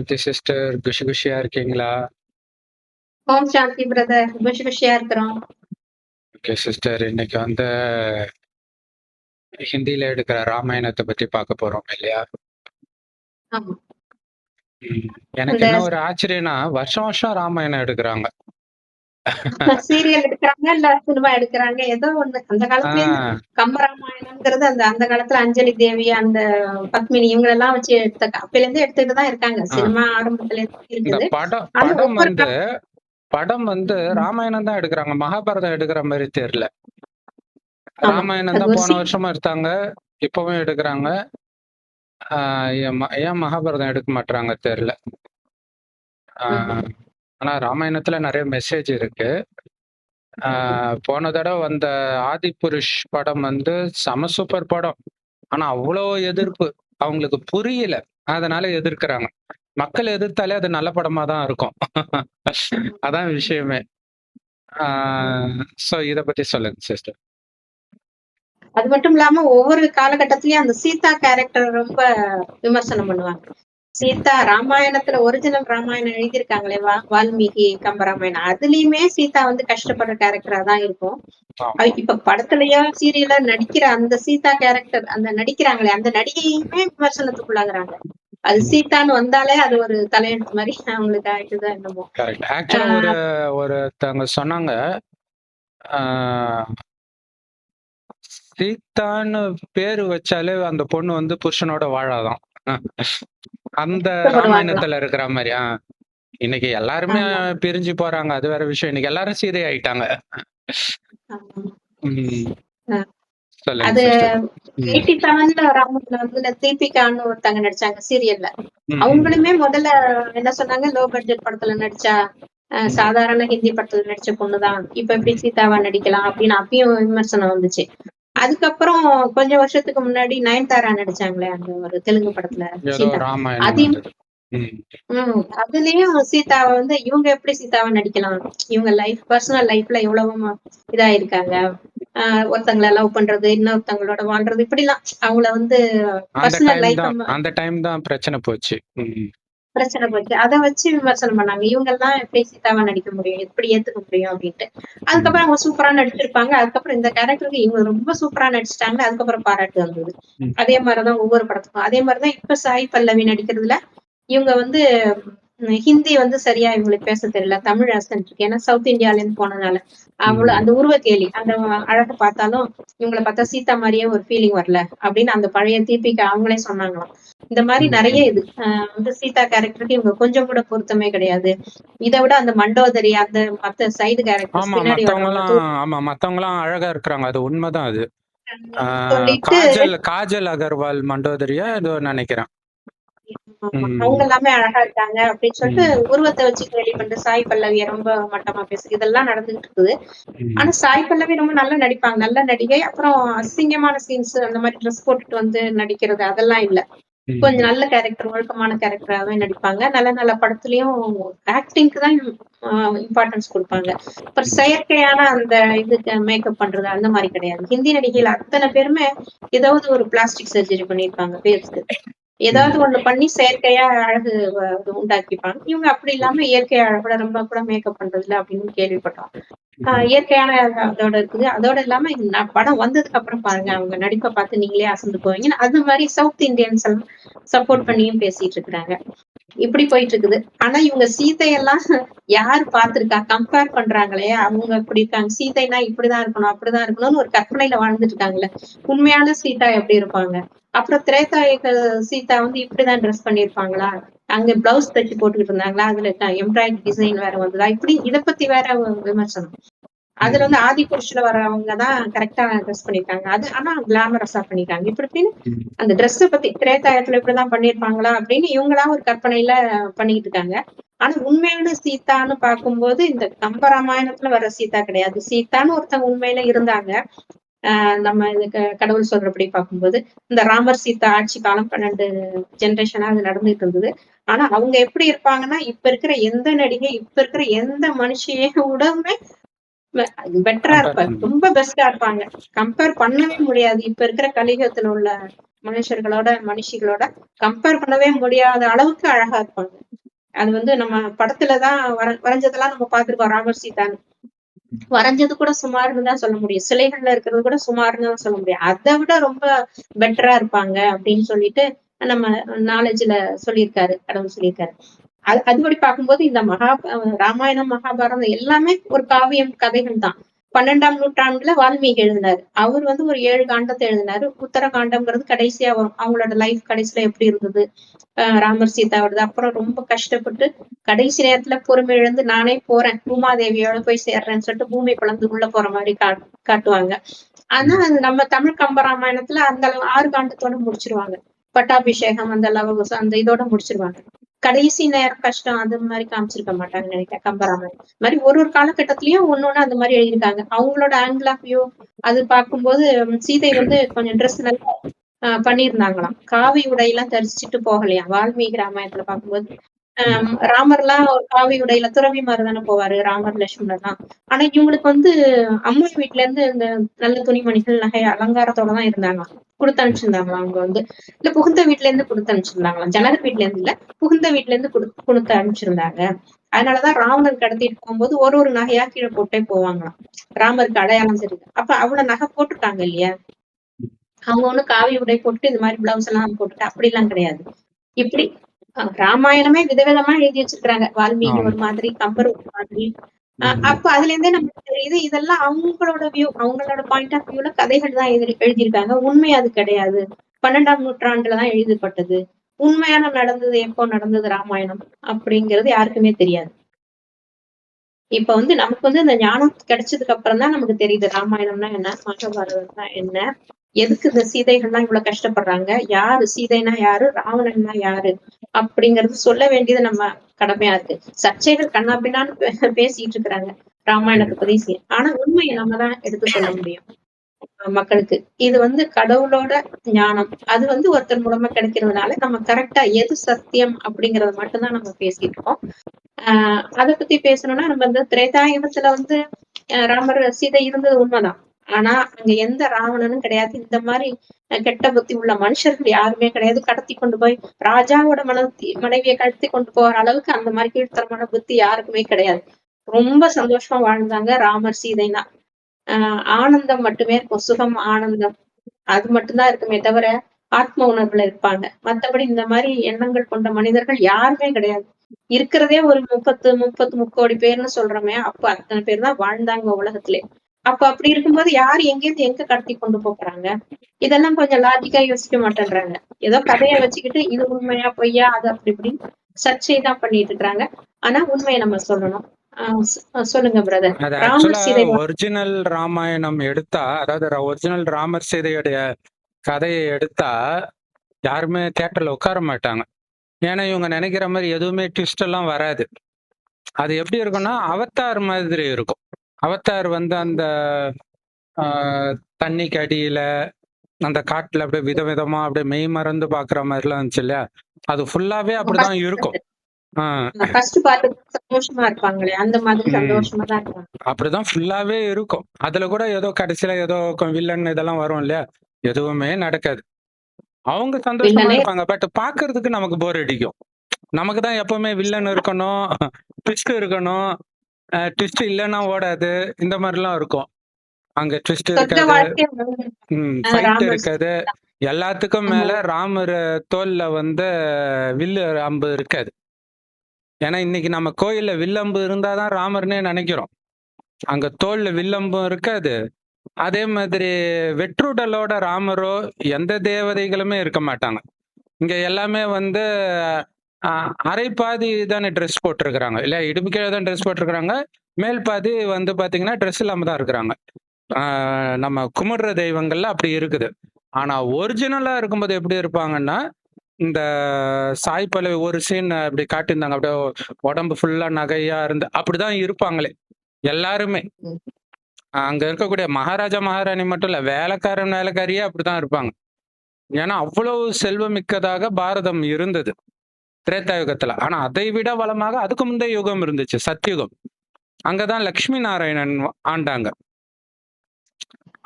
சாந்தி sister குஷி குஷியா இருக்கீங்களா? ஓம் சாந்தி brother. குஷி குஷியா இருக்கிறோம். Okay sister. இன்னைக்கு வந்து ஹிந்தியில எடுக்கிற ராமாயணத்தை பத்தி பார்க்க போறோம் இல்லையா? ஆமா. ம். எனக்கு இந்த என்ன ஒரு ஆச்சரியம்னா, வருஷம் வருஷம் ராமாயணம் எடுக்குறாங்க. சீரியல் எடுக்கிறாங்க, இல்ல சினிமா எடுக்கிறாங்க. ஏதோ ஒண்ணு. அந்த ஆ, காலத்துல இருந்து கம்பராமாயணம்ங்கிறது அந்த அந்த காலத்துல அஞ்சலி தேவி, அந்த பத்மினி இவங்களெல்லாம் வச்சு அப்பையில இருந்து எடுத்துட்டு தான் இருக்காங்க. ஆ. சினிமா ஆரம்பத்துல இருந்து இந்த இருக்குது. படம் ஆனா படம் ஒவ்வொரு வந்து படம் வந்து ம், ராமாயணம் தான் எடுக்குறாங்க. மகாபாரதம் எடுக்கிற மாரி தெரியல. ஆமா. ராமாயணம் அது தான் ஒரு போன வருஷமும் எடுத்தாங்க. இப்பவும் எடுக்குறாங்க. ஆ, ஏன் மகாபாரதம் எடுக்க மாட்றாங்க தெரியல. ஆ, ம், ஆனா ராமாயணத்துல நெறைய மெசேஜ் இருக்கு. போன தடவ வந்த ஆதிபுருஷ் படம் வந்து செம சூப்பர் படம். ஆனா அவ்ளோ எதிர்ப்பு. அவங்களுக்கு புரியல. அதனால எதிர்க்கிறாங்க. மக்கள் எதிர்த்தாலே அது நல்ல படமா தான் இருக்கும். அதான் விஷயமே. ஆ, சோ இத பத்தி சொல்லுங்க சிஸ்டர். அது மட்டும் இல்லாம ஒவ்வொரு காலகட்டத்திலயும் அந்த சீதா கேரக்டர் ரொம்ப விமர்சனம் பண்ணுவாங்க. சீதா ராமாயணத்துல ஒரிஜினல் ராமாயணம் எழுதியிருக்காங்களே வால்மீகி கம்பராமாயணம். அதுலயுமே சீதா வந்து கஷ்டப்படுற கேரக்டரா தான் இருக்கும். ஆமா. இப்ப படத்துலயோ சீரியலோ நடிக்கிற அந்த சீதா கேரக்டர், அந்த நடிக்கிறாங்களே அந்த நடிகையுமே விமர்சனத்துக்குள்ளாகுறாங்க. அது ம். சீதான்னு வந்தாலே அது ஒரு தலையெழுத்து மாதிரி அவங்களுக்கு ஆயிட்டுதான் என்னமோ. கரெக்ட். ஆக்சுவலா ஆஹ் ஒருத்தவங்க சொன்னாங்க. ஆ, சீதான்னு பேரு வச்சாலே அந்த பொண்ணு வந்து புருஷனோட வாழாதாம். அந்த கஷ்டப்படுவாங்களாம். ராமாயணத்துல இருக்கிற மாரி. இன்னைக்கு எல்லாருமே ஆமா, பிரிஞ்சு போறாங்க. அது வேற விஷயம். இன்னைக்கு எல்லாரும் சீதை ஆயிட்டாங்க. ஆமா. ம். அஹ் சொல்லுங்க அது சிஸ்டர். ம். 87ல ராமத்துல வந்து தீபிகான்னு ஒருத்தங்க நடிச்சாங்க சீரியல்ல. ம், ம், அவங்களுமே முதல்ல என்ன சொன்னாங்க, லோ பட்ஜெட் படத்துல நடிச்சா ம், சாதாரண ஹிந்தி படத்துல நடிச்ச பொண்ணுதான், இப்ப எப்படி ம். சீதாவா நடிக்கலாம் அப்படின்னு அப்பயும் விமர்சனம் வந்துச்சு. அதுக்கப்புறம் கொஞ்சம் வருஷத்துக்கு முன்னாடி நயன்தாரா நடிச்சாங்களே அந்த ஒரு தெலுங்கு படத்துல ஏதோ சீதா. ராமாயணம் அதையும் வந்தது. ம். அதுலயும் சீதாவ வந்து இவங்க எப்படி சீதாவ நடிக்கலாம்? இவங்க பர்சனல் லைஃப்ல எவ்வளவு இதா இருக்காங்க. ஒருத்தங்கள லவ் பண்றது, இன்னொருத்தங்களோட வாழ்றது, இப்படிலாம் அவங்கள வந்து பர்சனல் லைஃப் அந்த டைம் தான் பிரச்சனை போச்சு. ம். பிரச்சனை போச்சு. அத வச்சு விமர்சனம் பண்ணாங்க. இவங்கெல்லாம் எப்படி சீதாவா நடிக்க முடியும்? எப்படி ஏத்துக்க முடியும்? அப்படின்ட்டு. ம். அதுக்கப்புறம் அவங்க சூப்பரா நடிச்சிருப்பாங்க. அதுக்கப்புறம் இந்த கேரக்டருக்கு இவங்க ரொம்ப சூப்பரா நடிச்சுட்டாங்க. அதுக்கப்புறம் பாராட்டு வந்தது. ம். அதே மாரிதான் ஒவ்வொரு படத்துக்கும். அதே மாரிதான் இப்ப சாய் பல்லவி நடிக்கிறதுல இவங்க வந்து ஹிந்தி வந்து சரியா இவங்களுக்கு பேச தெரியல. தமிழ் ஆக்சென்ட் இருக்கு. ஏன்னா சவுத் இந்தியால இருந்து போனனால. அவ்வளவு ம். அந்த உருவ கேலி, அந்த அழக பார்த்தாலும் இவங்கள பார்த்தா சீதா மாரியே ஒரு ஃபீலிங் வரல அப்படின்னு அந்த பழைய தீபிகா அவங்களே சொன்னாங்களாம். இந்த மாரி ம். நெறைய ம். இது. வந்து சீதா கேரக்டருக்கு இவங்க கொஞ்சம் கூட பொருத்தமே கிடையாது. இத விட அந்த மண்டோதரி, அந்த மத்த சைடு கேரக்டர்ஸ் ஆமா. பின்னாடி வர்றவங்க மத்தவங்கலாம் அழகா இருக்கிறாங்க. அது உண்மதான் அது. ஆ, சொல்லிட்டு காஜல் அகர்வால் மண்டோதரியா ஏதோ நெனைக்கிறேன். ஆமா. அவங்க ம். எல்லாமே அழகா இருக்காங்க அப்படின்னு சொல்லிட்டு ம். உருவத்த வச்சு கேலி பண்ற சாய் பல்லவிய ரொம்ப மட்டமா பேசு இதெல்லாம் நடந்துகிட்டு இருக்குது. ஆனா ம். சாய் பல்லவி ரொம்ப நல்லா நடிப்பாங்க. நல்ல நடிகை. அப்புறம் அசிங்கமான சீன்ஸ் அந்த மாதிரி ட்ரெஸ் போட்டுட்டு வந்து நடிக்கிறது அதெல்லாம் இல்ல. கொஞ்சம் ம். நல்ல கேரக்டர், ஒழுக்கமான கேரக்டராவே நடிப்பாங்க. நல்ல நல்ல படத்துலயும் ஆக்டிங்க்கு தான் இம்பார்ட்டன்ஸ் குடுப்பாங்க. அப்புறம் ம். செயற்கையான அந்த இதுக்கு மேக்கப் பண்றது அந்த மாரி கிடையாது. ஹிந்தி நடிகைகள் அத்தன பேருமே ஏதாவது ஒரு பிளாஸ்டிக் சர்ஜரி பண்ணியிருப்பாங்க ஃபேஸ்க்கு. ஏதாவது ம். ஒண்ணு பண்ணி செயற்கையா அழகு உண்டாக்கிப்பாங்க. இவங்க அப்படி இல்லாம இயற்கை அழகோட ரொம்ப கூட மேக்கப் பண்றதில்ல அப்படின்னு கேள்விப்பட்டோம். ம். இயற்கையான அதோட இருக்குது. அதோட இல்லாம படம் வந்ததுக்கு அப்புறம் பாருங்க, அவங்க நடிப்ப பார்த்து நீங்களே அசந்து போவீங்க. அது மாரி சவுத் இண்டியன்ஸ் எல்லாம் சப்போர்ட் பண்ணியும் பேசிட்டு இருக்கிறாங்க. இப்படி போயிட்டு இருக்குது. ஆனா இவங்க சீதையெல்லாம் யார் பார்த்திருக்கா? கம்பேர் பண்றாங்களே, அவங்க இப்படி இருக்காங்க. சீதைனா இப்படிதான் இருக்கணும், அப்படிதான் இருக்கணும்னு ஒரு கற்பனையில வாழ்ந்துட்டு இருக்காங்கல்ல. உண்மையான சீதா எப்படி இருப்பாங்க? அப்புறம் திரேதாயுக சீதா வந்து இப்படிதான் ட்ரெஸ் பண்ணியிருப்பாங்களா? அங்க பிளவுஸ் தச்சு போட்டுக்கிட்டு இருந்தாங்களா? அதுல எம்ப்ராய்டரி டிசைன் வேற வந்ததா? இப்படி இத பத்தி வேற விமர்சனம். அதுல ம். வந்து ஆதிபுருஷ்ல வர்றவங்க தான் கரெக்ட்டா ட்ரெஸ் பண்ணிருக்காங்க. அது ஆனா கிளாமரஸா பண்ணிருக்காங்க. இப்படி இப்படின்னு ம். அந்த ட்ரெஸ்ஸ பத்தி திரேதாயத்துல இப்படிதான் பண்ணியிருப்பாங்களா அப்படின்னு இவங்களா ஒரு கற்பனையில பண்ணிக்கிட்டு இருக்காங்க. ஆனா உண்மையான சீதான்னு பார்க்கும்போது இந்த கம்பராமாயணத்துல வர்ற சீதா கிடையாது. சீதான்னு ஒருத்தவங்க உண்மையில இருந்தாங்க. நம்ம இதுக்கு கடவுள் சொல்றபடி பார்க்கும்போது, இந்த ராமர் சீதா ஆட்சி காலம் 12 ஜெனரேஷனா அது நடந்துட்டு இருந்தது. ஆனா அவங்க எப்படி இருப்பாங்கன்னா, இப்ப இருக்கிற எந்த நடிகை, இப்ப இருக்கிற எந்த மனுஷிய விடவுமே பெட்டரா கம்பேர் இருப்பாரு. பண்ணணும். ரொம்ப பெஸ்ட்டா இருப்பாங்க. கம்பேர் பண்ணவே முடியாது. இப்ப இருக்கிற கலியுகத்துல உள்ள மனுஷர்களோட, மனுஷிகளோட கம்பேர் பண்ணவே முடியாத அளவுக்கு அழகா இருப்பாங்க. அது வந்து நம்ம படத்துல தான் வரைஞ்சதெல்லாம் நம்ம பார்த்திருக்கோம் ராமர் சீதான்னு. வரைஞ்சது கூட சுமார்ன்னு தான் சொல்ல முடியும். சிலைகள்ல இருக்கிறது கூட சுமார்ன்னு தான் சொல்ல முடியும். அத விட ரொம்ப பெட்டரா இருப்பாங்க அப்படின்னு சொல்லிட்டு நம்ம நாலேட்ஜ்ல சொல்லியிருக்காரு. கடவுள் சொல்லியிருக்காரு. அதுபடி பார்க்கும்போது இந்த ராமாயணம், மகாபாரதம் எல்லாமே ஒரு காவியம் கதைகள் தான். 12ஆம் நூற்றாண்டுல வால்மீகி எழுதினாரு. அவர் வந்து ஒரு 7 காண்டத்த எழுதினாரு. உத்தர காண்டம்ங்கிறது கடைசியா வரும். அவங்களோட லைஃப் கடைசியில எப்படி இருந்தது? ராமர் சீதாவோடது. அப்புறம் ரொம்ப கஷ்டப்பட்டு கடைசி நேரத்துல பொறுமை இழந்து நானே போறேன். பூமாதேவியோட போய் சேர்றேன்னு சொல்லிட்டு பூமி பிளந்து உள்ள போற மாரி காட்டுவாங்க. ஆனா அது நம்ம தமிழ் கம்பராமாயணத்துல அந்த 6 காண்டத்தோட முடிச்சிருவாங்க. பட்டாபிஷேகம் அந்த லவகுசம் அந்த இதோட முடிச்சிருவாங்க. கடைசி நேரம் கஷ்டம் அது மாரி காமிச்சிருக்க மாட்டாங்கன்னு நினைக்கிறேன் கம்பராமாயணம். இது மாரி ஒரு ஒரு காலகட்டத்திலயும் ஒண்ணொண்ணு அந்த மாரி எழுதியிருக்காங்க. அவங்களோட ஆங்கிள் ஆஃப் வியூ அது பார்க்கும்போது சீதை வந்து கொஞ்சம் ட்ரெஸ் நல்லா பண்ணியிருந்தாங்களாம். காவி உடையெல்லாம் தரிசிச்சுட்டு போகலையாம். வால்மீகி ராமாயணத்துல பார்க்கும்போது ராமர்லாம் ஒரு காவி உடையில துறவிமார் தானே போவாரு. ராமர், லட்சுமணர்லாம். ஆனா இவங்களுக்கு வந்து அம்மா வீட்ல இருந்து இந்த நல்ல துணிமணிகள், நகை, அலங்காரத்தோட தான் இருந்தாங்களாம். குடுத்து அனுப்பிச்சிருந்தாங்களாம் அவங்க வந்து. இல்ல புகுந்த வீட்ல இருந்து குடுத்து அனுப்பிச்சிருந்தாங்களாம். ஜனகர் வீட்ல இருந்து இல்ல. புகுந்த வீட்ல இருந்து குடுத்து அனுப்பிச்சிருந்தாங்க. அதனாலதான் ராவணன் கடத்திட்டு போகும்போது ஒரு ஒரு நகையா கீழ போட்டே போவாங்களாம். ராமருக்கு அடையாளம் தெரியுது. அப்ப அவ்வளவு நகை போட்டுருக்காங்க இல்லையா? அவங்க ஒண்ணும் காவி உடை போட்டு இந்த மாதிரி பிளவுஸ் எல்லாம் போட்டுட்டு அப்படிலாம் கிடையாது. இப்படி ராமாயணமே விதவிதமா எழுதி வச்சிருக்காங்க. வால்மீகி ஒரு மாதிரி, கம்பர் ஒரு மாதிரி. அப்ப அதுல இருந்தே நமக்கு தெரியுது இதெல்லாம் அவங்களோட வியூ, அவங்களோட பாயிண்ட் ஆஃப் வியூல கதைகள் தான் எழுதியிருக்காங்க. உண்மை அது கிடையாது. 12ஆம் நூற்றாண்டுல தான் எழுதப்பட்டது. உண்மையான நடந்தது எப்போ நடந்தது ராமாயணம் அப்படிங்கிறது யாருக்குமே தெரியாது. இப்ப வந்து நமக்கு வந்து இந்த ஞானம் கிடைச்சதுக்கு அப்புறம் தான் நமக்கு தெரியுது ராமாயணம்னா என்ன, மகாபாரதம்னா என்ன, எதுக்கு இந்த சீதைகள்லாம் இவ்வளவு கஷ்டப்படுறாங்க, யாரு சீதைனா யாரு, ராவணன்னா யாரு அப்படிங்கறது சொல்ல வேண்டியது நம்ம கடமையா இருக்கு. சர்ச்சைகள் கண்ணா பின்னான்னு பேசிட்டு இருக்கிறாங்க ராமாயணத்தை பத்தி. ஆனா உண்மையை நம்ம தான் எடுத்து சொல்ல முடியும் மக்களுக்கு. இது வந்து கடவுளோட ஞானம். அது வந்து ஒருத்தர் மூலமா கிடைக்கிறதுனால நம்ம கரெக்டா எது சத்தியம் அப்படிங்கறத மட்டும்தான் நம்ம பேசிட்டு இருக்கோம். அத பத்தி பேசணும்னா நம்ம இந்த திரேதாயுகத்துல வந்து ராமர் சீதை இருந்தது உண்மைதான். ஆனா அங்க எந்த ராவணனும் கிடையாது. இந்த மாதிரி கெட்ட புத்தி உள்ள மனுஷர்கள் யாருமே கிடையாது. கடத்தி கொண்டு போய் ராஜாவோட மனைவியை கடத்தி கொண்டு போற அளவுக்கு அந்த மாதிரி கீழ்த்தரமான புத்தி யாருக்குமே கிடையாது. ரொம்ப சந்தோஷமா வாழ்ந்தாங்க ராமர் சீதைனா. ஆனந்தம் மட்டுமே இருக்கும். சுகம், ஆனந்தம் அது மட்டும்தான் இருக்குமே தவிர ஆத்ம உணர்வுல இருப்பாங்க. மத்தபடி இந்த மாதிரி எண்ணங்கள் கொண்ட மனிதர்கள் யாருமே கிடையாது. இருக்கிறதே ஒரு 30 முக்கோடி பேர்ன்னு சொல்றோமே, அப்ப அத்தனை பேர் தான் வாழ்ந்தாங்க உலகத்திலே. அப்ப அப்படி இருக்கும்போது யாரு எங்கேருந்து எங்க கடத்தி கொண்டு போறாங்க? இதெல்லாம் கொஞ்சம் லாஜிக்கா யோசிக்க மாட்டேன்றாங்க. ஏதோ கதைய வச்சுக்கிட்டு இது உண்மையா பொய்யா அது அப்படி இப்படி சர்ச்சை தான் பண்ணிட்டு இருக்காங்க. ஆனா உண்மையை நம்ம சொல்லணும். சொல்லுங்க பிரதர். அது ராமர் ஆக்சுவலா சீதை ஒரிஜினல் ராமாயணம் எடுத்தா, அதாவது ஒரிஜினல் ராமர் சீதையுடைய கதையை எடுத்தா யாருமே தியேட்டர்ல உட்கார மாட்டாங்க. ஏன்னா இவங்க நினைக்கிற மாதிரி எதுவுமே ட்விஸ்ட் எல்லாம் வராது. அது எப்படி இருக்கும்னா அவத்தார் மாதிரி இருக்கும். அவத்தார் வந்து அந்த தண்ணிக்கு அடியில அந்த காட்டுல அப்படியே விதவிதமா அப்படியே மெய் மறந்து பாக்குற மாதிரி எல்லாம் இருந்துச்சு இல்லையா? அது ஃபுல்லாவே அப்படிதான் இருக்கும். ஃபர்ஸ்ட் பார்த்து சந்தோஷமா இருப்பாங்களே அந்த மாதிரி சந்தோஷமா தான் இருப்பாங்க. அப்படிதான் ஃபுல்லாவே இருக்கும். அதுல கூட ஏதோ கடைசியில ஏதோ வில்லன் இதெல்லாம் வரும் இல்லையா? எதுவுமே நடக்காது. அவங்க சந்தோஷமா இருப்பாங்க. பட் பாக்குறதுக்கு நமக்கு போர் அடிக்கும். நமக்கு தான் எப்பவுமே வில்லன் இருக்கணும், ட்விஸ்ட் இருக்கணும், ட்விஸ்ட் இல்லைன்னா ஓடாது. இந்த மாதிரிலாம் இருக்கும். அங்க ட்விஸ்ட் இருக்காது, ஃபைட் இருக்காது. எல்லாத்துக்கும் மேல ராமர் தோல்ல வந்து வில்லு அம்பு இருக்காது. ஏன்னா இன்னைக்கு நம்ம கோயில்ல வில்லம்பு இருந்தாதான் ராமர்னே நினைக்கிறோம். அங்க தோல்ல வில்லம்பும் இருக்காது. அதே மாதிரி வெற்றுடலோட ராமரோ எந்த தேவதைகளுமே இருக்க மாட்டாங்க. இங்க எல்லாமே வந்து அரை பாதி தானே ட்ரெஸ் போட்டிருக்கிறாங்க இல்லையா? இடுப்பு கீழே தான் ட்ரெஸ் போட்டிருக்கிறாங்க. மேல் பாதி வந்து பாத்தீங்கன்னா ட்ரெஸ் இல்லாம தான் இருக்கிறாங்க. நம்ம கும்பிடுற தெய்வங்கள்ல அப்படி இருக்குது. ஆனா ஒரிஜினலா இருக்கும்போது எப்படி இருப்பாங்கன்னா, இந்த சாய் பல்லவி ஒரு சீன் அப்படி காட்டியிருந்தாங்க. அப்படியே உடம்பு ஃபுல்லா நகையா இருந்து அப்படிதான் இருப்பாங்களே எல்லாருமே. அங்க இருக்கக்கூடிய மகாராஜா மகாராணி மட்டும் இல்ல, வேலைக்காரன் வேலைக்காரியே அப்படிதான் இருப்பாங்க. ஏன்னா அவ்வளவு செல்வமிக்கதாக பாரதம் இருந்தது திரேதாயுகத்துல. ஆனா அதை விட வளமாக அதுக்கு முந்தைய யுகம் இருந்துச்சு, சத்யுகம். அங்கதான் லக்ஷ்மி நாராயணன் ஆண்டாங்க.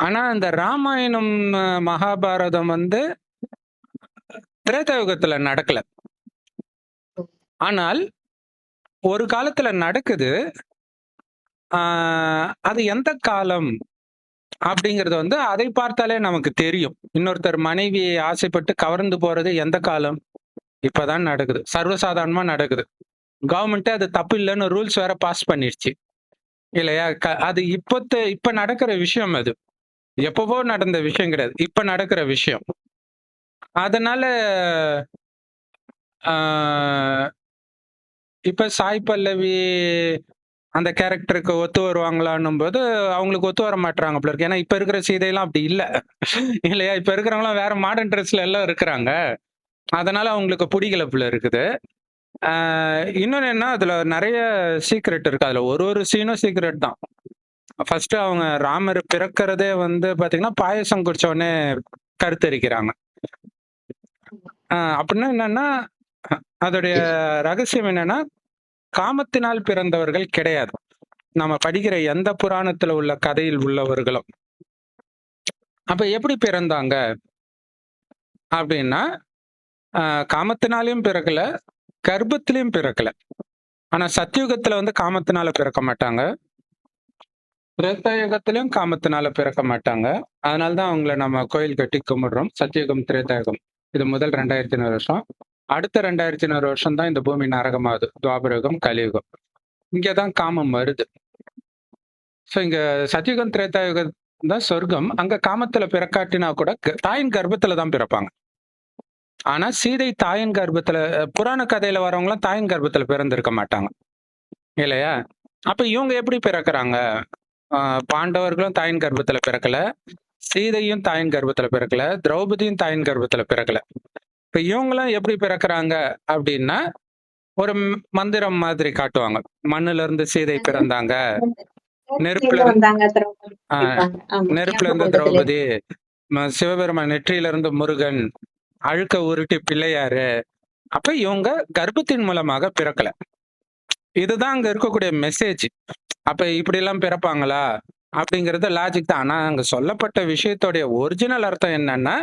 ஆனா இந்த ராமாயணம் மகாபாரதம் வந்து திரேதாயுகத்துல நடக்கல. ஆனால் ஒரு காலத்துல நடக்குது. அது எந்த காலம் அப்படிங்கிறது வந்து அதை பார்த்தாலே நமக்கு தெரியும். இன்னொருத்தர் மனைவியை ஆசைப்பட்டு கவர்ந்து போறது எந்த காலம்? இப்பதான் நடக்குது. சர்வசாதாரணமா நடக்குது. கவர்மெண்ட்டே அது தப்பு இல்லன்னு ரூல்ஸ் வேற பாஸ் பண்ணிருச்சு. இல்லையா? அது இப்ப நடக்கிற விஷயம் அது. எப்பவோ நடந்த விஷயம் கிடையாது. இப்ப நடக்கிற விஷயம். அதனால ஆ இப்ப சாய் பல்லவி அந்த கேரக்டருக்கு ஒத்து வருவாங்களான்னும்போது, அவங்களுக்கு ஒத்து வர மாட்றாங்க போல இருக்கு. ஏன்னா இப்ப இருக்கிற சீதைலாம் அப்படி இல்ல. இல்லையா? இப்ப இருக்கிறவங்கலாம் வேற மாடர்ன் ட்ரெஸ்ல எல்லாம் இருக்கிறாங்க. அதனால அவங்களுக்கு புடிக்கல போல இருக்குது. இன்னொன்னு என்ன, அதுல நெறைய சீக்ரெட் இருக்கு. அதுல ஒரு சீனும் சீக்ரெட் தான். ஃபர்ஸ்ட் அவங்க ராமர் பிறக்கிறதே வந்து பாத்தீங்கன்னா, பாயாசம் குடிச்ச உடனே கருத்தரிக்கிறாங்க. அப்படின்னா என்னன்னா, அதோடைய ரகசியம் என்னன்னா, காமத்தினால் பிறந்தவர்கள் கிடையாது. நம்ம படிக்கிற எந்த புராணத்துல உள்ள கதையில் உள்ளவர்களும். அப்ப எப்படி பிறந்தாங்க? அப்படின்னா, காமத்தினாலயும் பிறக்கல, கர்ப்பத்திலயும் பிறக்கல. ஆனா சத்தியுகத்துல வந்து காமத்தினால பிறக்க மாட்டாங்க. திரேதாயுகத்திலயும் காமத்தினால பிறக்க மாட்டாங்க. அதனால தான் அவங்கள நம்ம கோயில் கட்டி கும்பிடுறோம். சத்தியுகம், திரேதாயுகம். இது முதல் 2500 வருஷம். அடுத்த 2500 வருஷம் தான் இந்த பூமி நரகமாகுது. துவாபரயுகம், கலியுகம். இங்க தான் காமம் வருது. சோ இங்க சத்தியுகம், திரேதாயுகம் தான் சொர்க்கம். அங்க காமத்துல பிறக்காட்டினா கூட தாயின் கர்ப்பத்துல தான் பிறப்பாங்க. ஆனா சீதை தாயின் கர்ப்பத்துல புராண கதையில வரவங்கலாம் தாயின் கர்ப்பத்துல பிறந்திருக்க மாட்டாங்க. இல்லையா? அப்ப இவங்க எப்படி பிறக்குறாங்க? பாண்டவர்களும் தாயின் கர்ப்பத்துல பிறக்கல. சீதையும் தாயின் கர்ப்பத்துல பிறக்கல. திரௌபதியும் தாயின் கர்ப்பத்துல பிறக்கல. இப்ப இவங்கலாம் எப்படி பிறக்குறாங்க அப்படின்னா, ஒரு மந்திரம் மாதிரி காட்டுவாங்க. மண்ணுல இருந்து சீதை பிறந்தாங்க. நெருப்புல எங்க இருந்து வந்தாங்க திரௌபதி ஆ, கேட்பாங்க. ஆமா. நெருப்புல இருந்து ஞாபகம் வருதுல. திரௌபதி, சிவபெருமான் நெற்றியில இருந்து முருகன், அழுக்க உருட்டி பிள்ளையாரு. அப்ப இவங்க கர்ப்பத்தின் மூலமாக பிறக்கல. இதுதான் அங்க இருக்கக்கூடிய மெசேஜ். அப்ப இப்படி எல்லாம் பிறப்பாங்களா அப்படிங்கறது லாஜிக் தான். ஆனா அங்க சொல்லப்பட்ட விஷயத்தோடைய ஒரிஜினல் அர்த்தம் என்னன்னா,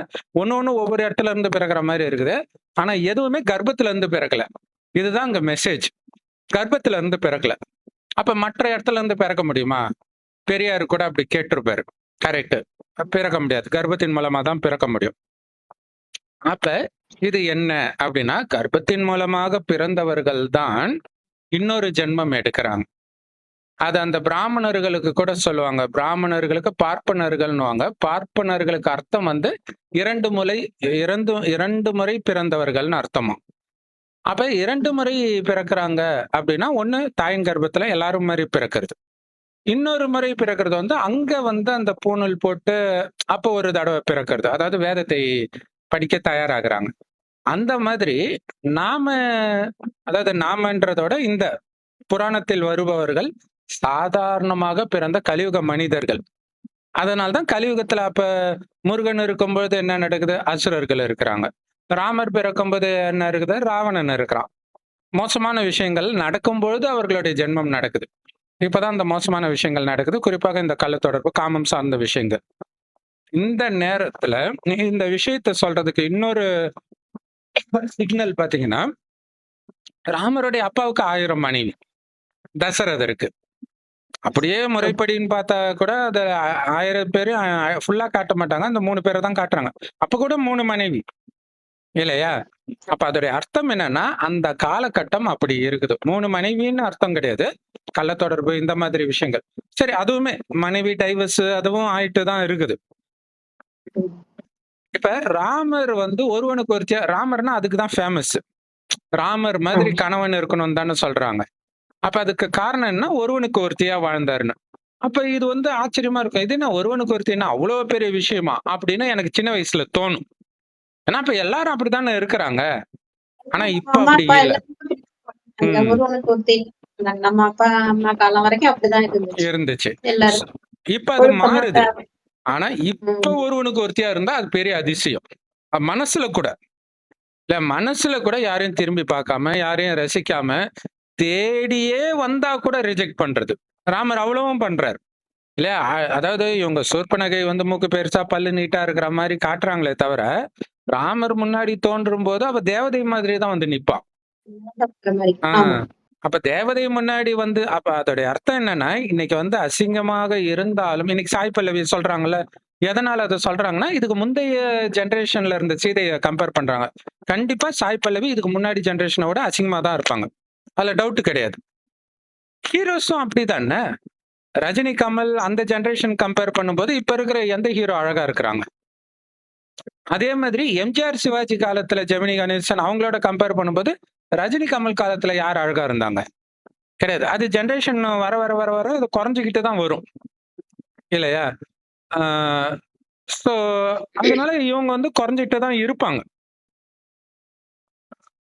ஒண்ணு ஒவ்வொரு இடத்துல இருந்து பிறக்கிற மாதிரி இருக்குது. ஆனா எதுவுமே கர்ப்பத்துல இருந்து பிறக்கல. இதுதான் அங்க மெசேஜ். கர்ப்பத்துல இருந்து பிறக்கல. அப்ப மற்ற இடத்துல இருந்து பிறக்க முடியுமா? பெரியார் கூட அப்படி கேட்டிருப்பாரு. கரெக்ட். பிறக்க முடியாது. கர்ப்பத்தின் மூலமா தான் பிறக்க முடியும். அப்ப இது என்ன அப்படின்னா, கர்ப்பத்தின் மூலமாக பிறந்தவர்கள் தான் இன்னொரு ஜென்மம் எடுக்கிறாங்க. அது அந்த பிராமணர்களுக்கு கூட சொல்லுவாங்க. பிராமணர்களுக்கு பார்ப்பனர்கள்னுவாங்க. பார்ப்பனர்களுக்கு அர்த்தம் வந்து 2 முறை பிறந்தவர்கள்னு அர்த்தமா. அப்ப 2 முறை பிறக்கிறாங்க அப்படின்னா, ஒண்ணு தாயின் கர்ப்பத்துல எல்லாரும் மாதிரி பிறக்கிறது. இன்னொரு முறை பிறக்கிறது வந்து அங்க வந்து அந்த பூணூல் போட்டு அப்ப ஒரு தடவை பிறக்கிறது. அதாவது வேதத்தை படிக்க தயாராகிறாங்க. அந்த மாதிரி நாம, அதாவது நாமன்றதோட இந்த புராணத்தில் வருபவர்கள் சாதாரணமாக பிறந்த கலியுக மனிதர்கள். அதனால்தான் கலியுகத்துல அப்ப முருகன் இருக்கும்பொழுது என்ன நடக்குது? அசுரர்கள் இருக்கிறாங்க. ராமர் பிறக்கும்போது என்ன இருக்குது? ராவணன் இருக்கிறான். மோசமான விஷயங்கள் நடக்கும் பொழுது அவர்களுடைய ஜென்மம் நடக்குது. இப்பதான் இந்த மோசமான விஷயங்கள் நடக்குது. குறிப்பாக இந்த கள்ளத்தொடர்பு, காமம் சார்ந்த விஷயங்கள். இந்த நேரத்துல இந்த விஷயத்த சொல்றதுக்கு இன்னொரு சிக்னல் பாத்தீங்கன்னா, ராமருடைய அப்பாவுக்கு 1000 மனைவி. தசரதருக்கு. அப்படியே முறைப்படின்னு பார்த்தா கூட அது 1000 பேரு ஃபுல்லா காட்ட மாட்டாங்க. அந்த 3 பேரை தான் காட்டுறாங்க. அப்ப கூட 3 மனைவி. இல்லையா? அப்ப அதோடைய அர்த்தம் என்னன்னா, அந்த காலகட்டம் அப்படி இருக்குது. 3 மனைவின்னு அர்த்தம் கிடையாது. கள்ளத்தொடர்பு இந்த மாதிரி விஷயங்கள். சரி, அதுவுமே மனைவி டைவர்ஸ் அதுவும் ஆயிட்டு தான் இருக்குது. இப்ப ராமர் வந்து ஒருவனுக்கு ஒருத்தியா, ராமர்னா அதுக்கு தான் ஃபேமஸ். ராமர் மாதிரி கணவன் இருக்கணும் தானே சொல்றாங்க. அப்ப அதுக்கு காரணம் என்ன? ஒருவனுக்கு ஒருத்தியா வாழ்ந்தாருன்னு. அப்ப இது வந்து ஆச்சரியமா இருக்கும். இது என்ன ஒருவனுக்கு ஒருத்தின்னா அவ்வளவு பெரிய விஷயமா? அப்படின்னு எனக்கு சின்ன வயசுல தோணும். ஏன்னா இப்ப எல்லாரும் அப்படித்தானே இருக்கிறாங்க. ஆனா இப்ப அம்மா அப்படி அப்பா இல்ல. எல்லாரும் ஒருவனுக்கு ஒருத்தி. நம்ம அப்பா அம்மா காலம் வரைக்கும் அப்படிதான் இருந்துச்சு. இருந்துச்சு. எல்லாரும் இப்ப அது மாறுது. ஒழுக்கமாக. ஆனா இப்ப ஒருவனுக்கு ஒருத்தியா இருந்தா அது பெரிய அதிசயம். மனசுல கூட இல்ல, மனசுல கூட யாரையும் திரும்பி பார்க்காம, யாரையும் ரசிக்காம, தேடியே வந்தா கூட ரிஜெக்ட் பண்றது. ராமர் அவ்வளவும் பண்றாரு. இல்லையா? அதாவது இவங்க சூர்பனகை வந்து மூக்கு பெருசா பல்லு நீட்டா இருக்கிற மாதிரி காட்டுறாங்களே தவிர, ராமர் முன்னாடி தோன்றும் போது அவ தேவதை மாதிரி தான் வந்து நிப்பா. மாதிரி. ஆ, ஆமா. அப்ப தேவதை முன்னாடி வந்து அப்ப அதோடைய அர்த்தம் என்னன்னா, இன்னைக்கு வந்து அசிங்கமாக இருந்தாலும் இன்னைக்கு சாய் பல்லவி சொல்றாங்கல்ல, எதனால அத சொல்றாங்கன்னா, இதுக்கு முந்தைய ஜெனரேஷன்ல இருந்த சீதைய கம்பேர் பண்றாங்க. கண்டிப்பா சாய் பல்லவி இதுக்கு முன்னாடி ஜெனரேஷன விட அசிங்கமா தான் இருப்பாங்க. அதுல டவுட் கிடையாது. ஹீரோஸும் அப்படித்தானே. ரஜினி, கமல் அந்த ஜெனரேஷன் கம்பேர் பண்ணும்போது, இப்ப இருக்கிற எந்த ஹீரோ அழகா இருக்கிறாங்க? அதே மாதிரி எம்ஜிஆர், சிவாஜி காலத்துல ஜெமினி கணேசன் அவங்களோட கம்பேர் பண்ணும்போது, ரஜினி, கமல் காலத்துல யார் அழகா இருந்தாங்க? கிடையாது. அது ஜெனரேஷன் வர, வர, வர, வர அது குறைஞ்சுகிட்டு தான் வரும். இல்லையா? ஆ சோ அதனால இவங்க வந்து குறைஞ்சுகிட்டு தான் இருப்பாங்க.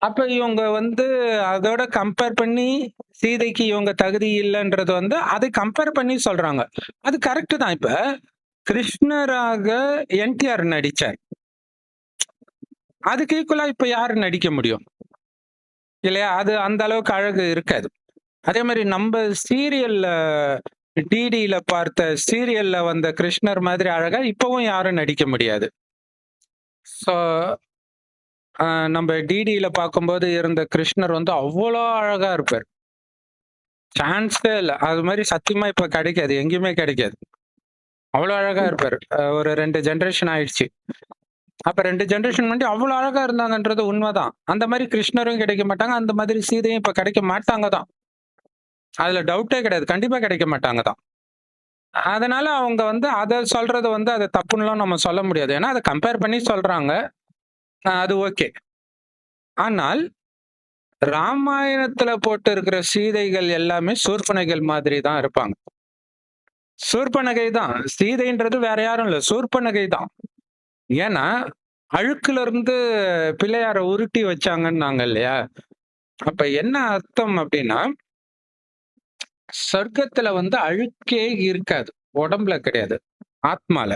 அப்ப இவங்க வந்து அதோட கம்பேர் பண்ணி சீதைக்கு இவங்க தகுதி இல்லன்றது வந்து அதை கம்பேர் பண்ணி சொல்றாங்க. அது கரெக்ட் தான். இப்ப கிருஷ்ணராக என்டிஆர் நடிச்சார். அதுக்கு ஈக்குவலா இப்ப யாரு நடிக்க முடியும்? இல்லையா? அது அந்த அளவுக்கு அழகு இருக்காது. அதே மாதிரி நம்ம சீரியல்ல டிடில பார்த்த சீரியல்ல வந்த கிருஷ்ணர் மாதிரி அழகா இப்பவும் யாரும் நடிக்க முடியாது. ஸோ நம்ம டிடில பார்க்கும்போது இருந்த கிருஷ்ணர் வந்து அவ்வளோ அழகா இருப்பார். சான்ஸே இல்ல. அது மாதிரி சத்தியமா இப்ப கிடைக்காது. எங்கேயுமே கிடைக்காது. அவ்வளோ அழகா இருப்பாரு. ஒரு 2 ஜெனரேஷன் ஆயிடுச்சு. அப்ப 2 ஜெனரேஷன் முன்னாடி அவ்வளோ அழகா இருந்தாங்கன்றது உண்மைதான். அந்த மாதிரி கிருஷ்ணரும் கிடைக்க மாட்டாங்க. அந்த மாதிரி சீதையும் இப்ப கிடைக்க மாட்டாங்க தான். அதுல டவுட்டே கிடையாது. கண்டிப்பா கிடைக்க மாட்டாங்க தான். அதனால அவங்க வந்து அத சொல்றது வந்து அது தப்புன்னுலாம் நம்ம சொல்ல முடியாது. ஏன்னா அத கம்பேர் பண்ணி சொல்றாங்க. அது ஓகே. ஆனால் ராமாயணத்துல போட்டு இருக்கிற சீதைகள் எல்லாமே சூர்பனகைகள் மாதிரி தான் இருப்பாங்க. சூர்பனகை தான். சீதைன்றது வேற யாரும் இல்ல. சூர்பனகை தான். ஏன்னா, அழுக்குல இருந்து பிள்ளையார உருட்டி வச்சாங்கன்னாங்க இல்லையா? அப்ப என்ன அர்த்தம் அப்டின்னா, சொர்க்கத்துல வந்து அழுக்கே இருக்காது. உடம்புல கிடையாது. ஆத்மால.